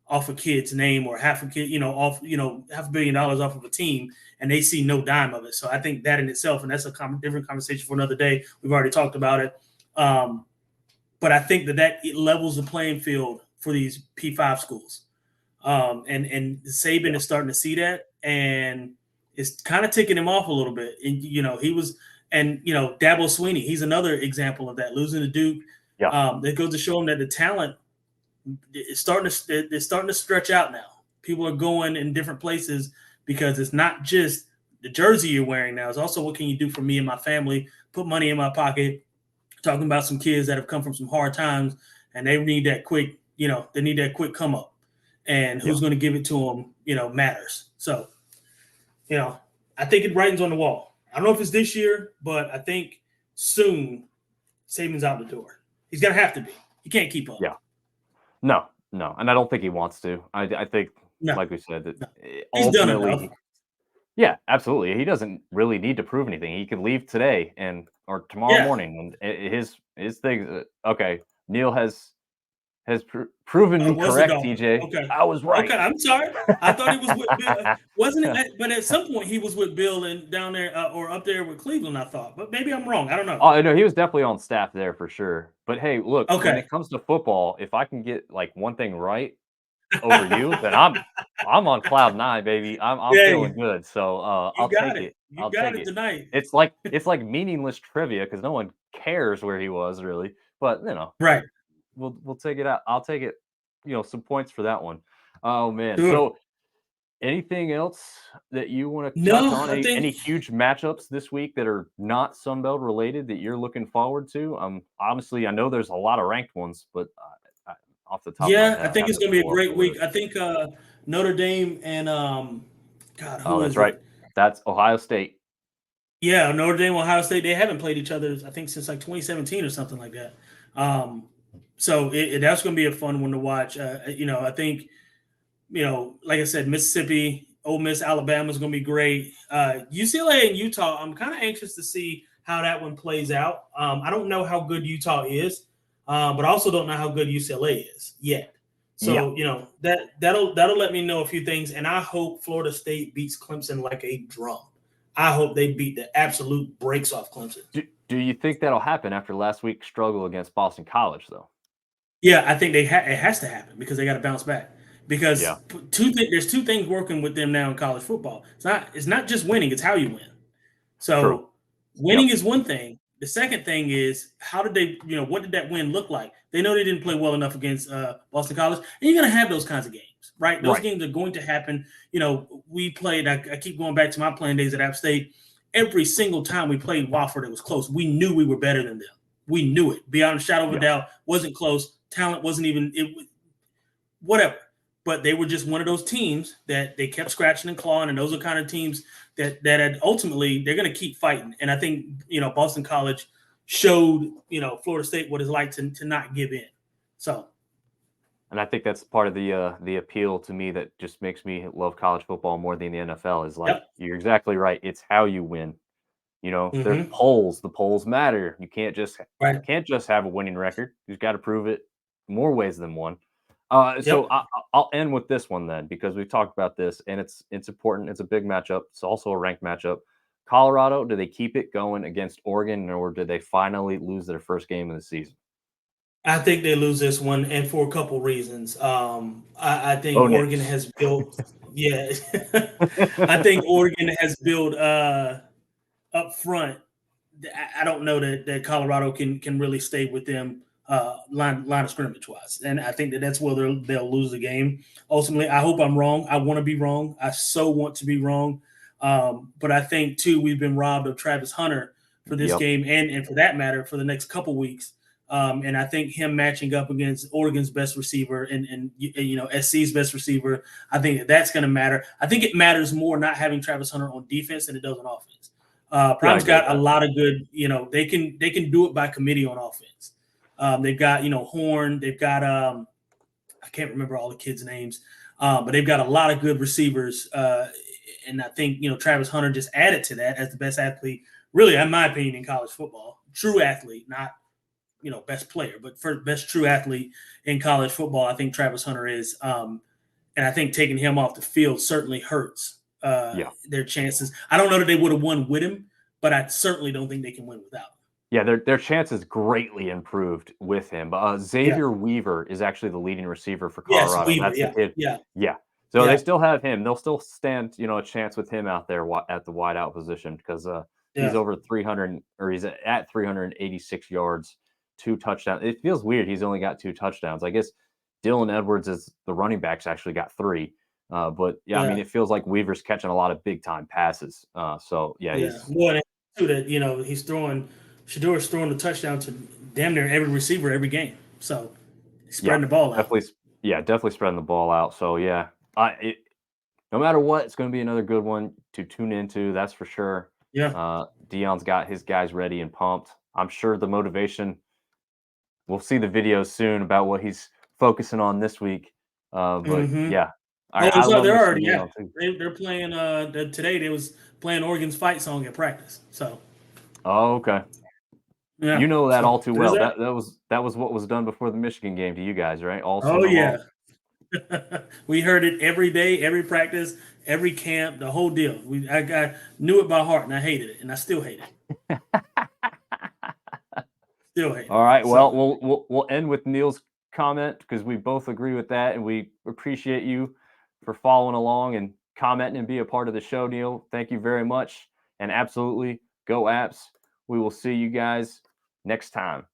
off a kid's name, or $500 million off of a team, and they see no dime of it. So I think that in itself, and that's a different conversation for another day. We've already talked about it. But I think that it levels the playing field for these P5 schools. And Saban is starting to see that, and it's kind of ticking him off a little bit. And he was, and Dabo Swinney, he's another example of that, losing to Duke. Yeah. That goes to show him that the talent is starting to stretch out now. People are going in different places because it's not just the jersey you're wearing now. It's also what can you do for me and my family, put money in my pocket, talking about some kids that have come from some hard times and they need that quick, they need that quick come up. And who's going to give it to them, matters. So, I think it writing's on the wall. I don't know if it's this year, but I think soon Saban's out the door. He's going to have to be. He can't keep up. Yeah. No. And I don't think he wants to. I think, like we said, that he's done enough. ultimately, yeah, absolutely. He doesn't really need to prove anything. He could leave today or tomorrow morning, and his thing. Okay, Neil has proven me correct, TJ. Okay. I was right. Okay, I'm sorry. I thought he was with Bill. Wasn't it? But at some point he was with Bill and down there or up there with Cleveland, I thought. But maybe I'm wrong. I don't know. Oh, no, he was definitely on staff there for sure. But hey, look, Okay. when it comes to football, if I can get like one thing right over you, then I'm on cloud 9, baby. I'm feeling good. So I'll take it. You got it tonight. It's like meaningless trivia because no one cares where he was really. But right. We'll take it out. I'll take it. Some points for that one. Oh man. Sure. So anything else that you want to touch on? Any huge matchups this week that are not Sunbelt related that you're looking forward to? Obviously I know there's a lot of ranked ones, but off the top. Yeah, I think it's going to be a great week. I think Notre Dame and that's right. That's Ohio State. Yeah, Notre Dame, Ohio State. They haven't played each other, I think, since like 2017 or something like that. So that's going to be a fun one to watch. I think, like I said, Mississippi, Ole Miss, Alabama is going to be great. UCLA and Utah, I'm kind of anxious to see how that one plays out. I don't know how good Utah is, but I also don't know how good UCLA is yet. So, that'll let me know a few things. And I hope Florida State beats Clemson like a drum. I hope they beat the absolute brakes off Clemson. Do you think that'll happen after last week's struggle against Boston College, though? Yeah, I think it has to happen because they got to bounce back. Because there's two things working with them now in college football. It's not just winning; it's how you win. So True. Winning is one thing. The second thing is how did they? What did that win look like? They know they didn't play well enough against Boston College, and you're going to have those kinds of games, right? Those games are going to happen. We played. I keep going back to my playing days at App State. Every single time we played Wofford, it was close. We knew we were better than them. We knew it beyond a shadow of a doubt. Wasn't close. Talent wasn't even whatever. But they were just one of those teams that they kept scratching and clawing, and those are kind of teams that had ultimately they're going to keep fighting. And I think Boston College showed Florida State what it's like to not give in. So, and I think that's part of the appeal to me that just makes me love college football more than the NFL is like you're exactly right. It's how you win. There's polls. The polls matter. You can't just have a winning record. You've got to prove it more ways than one. So I'll end with this one then because we've talked about this and it's important. It's a big matchup. It's also a ranked matchup. Colorado, do they keep it going against Oregon or do they finally lose their first game of the season? I think they lose this one, and for a couple reasons. I think Oregon has built. Yeah, I think Oregon has built up front. I don't know that Colorado can really stay with them. Line of scrimmage wise, and I think that's where they'll lose the game. Ultimately, I hope I'm wrong. I want to be wrong. I so want to be wrong. But I think too we've been robbed of Travis Hunter for this game, and for that matter, for the next couple weeks. And I think him matching up against Oregon's best receiver and SC's best receiver, I think that's going to matter. I think it matters more not having Travis Hunter on defense than it does on offense. Prime's got a lot of good. They can do it by committee on offense. They've got, Horn. They've got, I can't remember all the kids' names, but they've got a lot of good receivers. And I think, Travis Hunter just added to that as the best athlete, really, in my opinion, in college football. True athlete, not, best player, but for best true athlete in college football, I think Travis Hunter is. And I think taking him off the field certainly hurts their chances. I don't know that they would have won with him, but I certainly don't think they can win without him. their chances greatly improved with him. But Xavier Weaver is actually the leading receiver for Yes, Colorado. Weaver. That's the kid. Yeah. So Yeah. they still have him. They'll still stand, a chance with him out there at the wideout position because he's Yeah. over 300 or he's at 386 yards, 2 touchdowns. It feels weird. He's only got 2 touchdowns. I guess Dylan Edwards is the running backs actually got 3. But I mean, it feels like Weaver's catching a lot of big time passes. So he's More than too that he's throwing. Shador's throwing the touchdown to damn near every receiver every game. So he's spreading the ball out. Definitely spreading the ball out. So no matter what, it's going to be another good one to tune into. That's for sure. Yeah. Dion's got his guys ready and pumped. I'm sure the motivation. We'll see the videos soon about what he's focusing on this week. But I love they're me some already Dion too. they're playing. Today they was playing Oregon's fight song at practice. So. Oh, okay. Yeah. You know that So, all too there's well. that. That was what was done before the Michigan game to you guys, right? All Oh summer yeah. long. We heard it every day, every practice, every camp, the whole deal. I knew it by heart, and I hated it, and I still hate it. Still hate it. All right. Well, So, we'll end with Neil's comment because we both agree with that, and we appreciate you for following along and commenting and be a part of the show, Neil. Thank you very much, and absolutely go Apps. We will see you guys next time.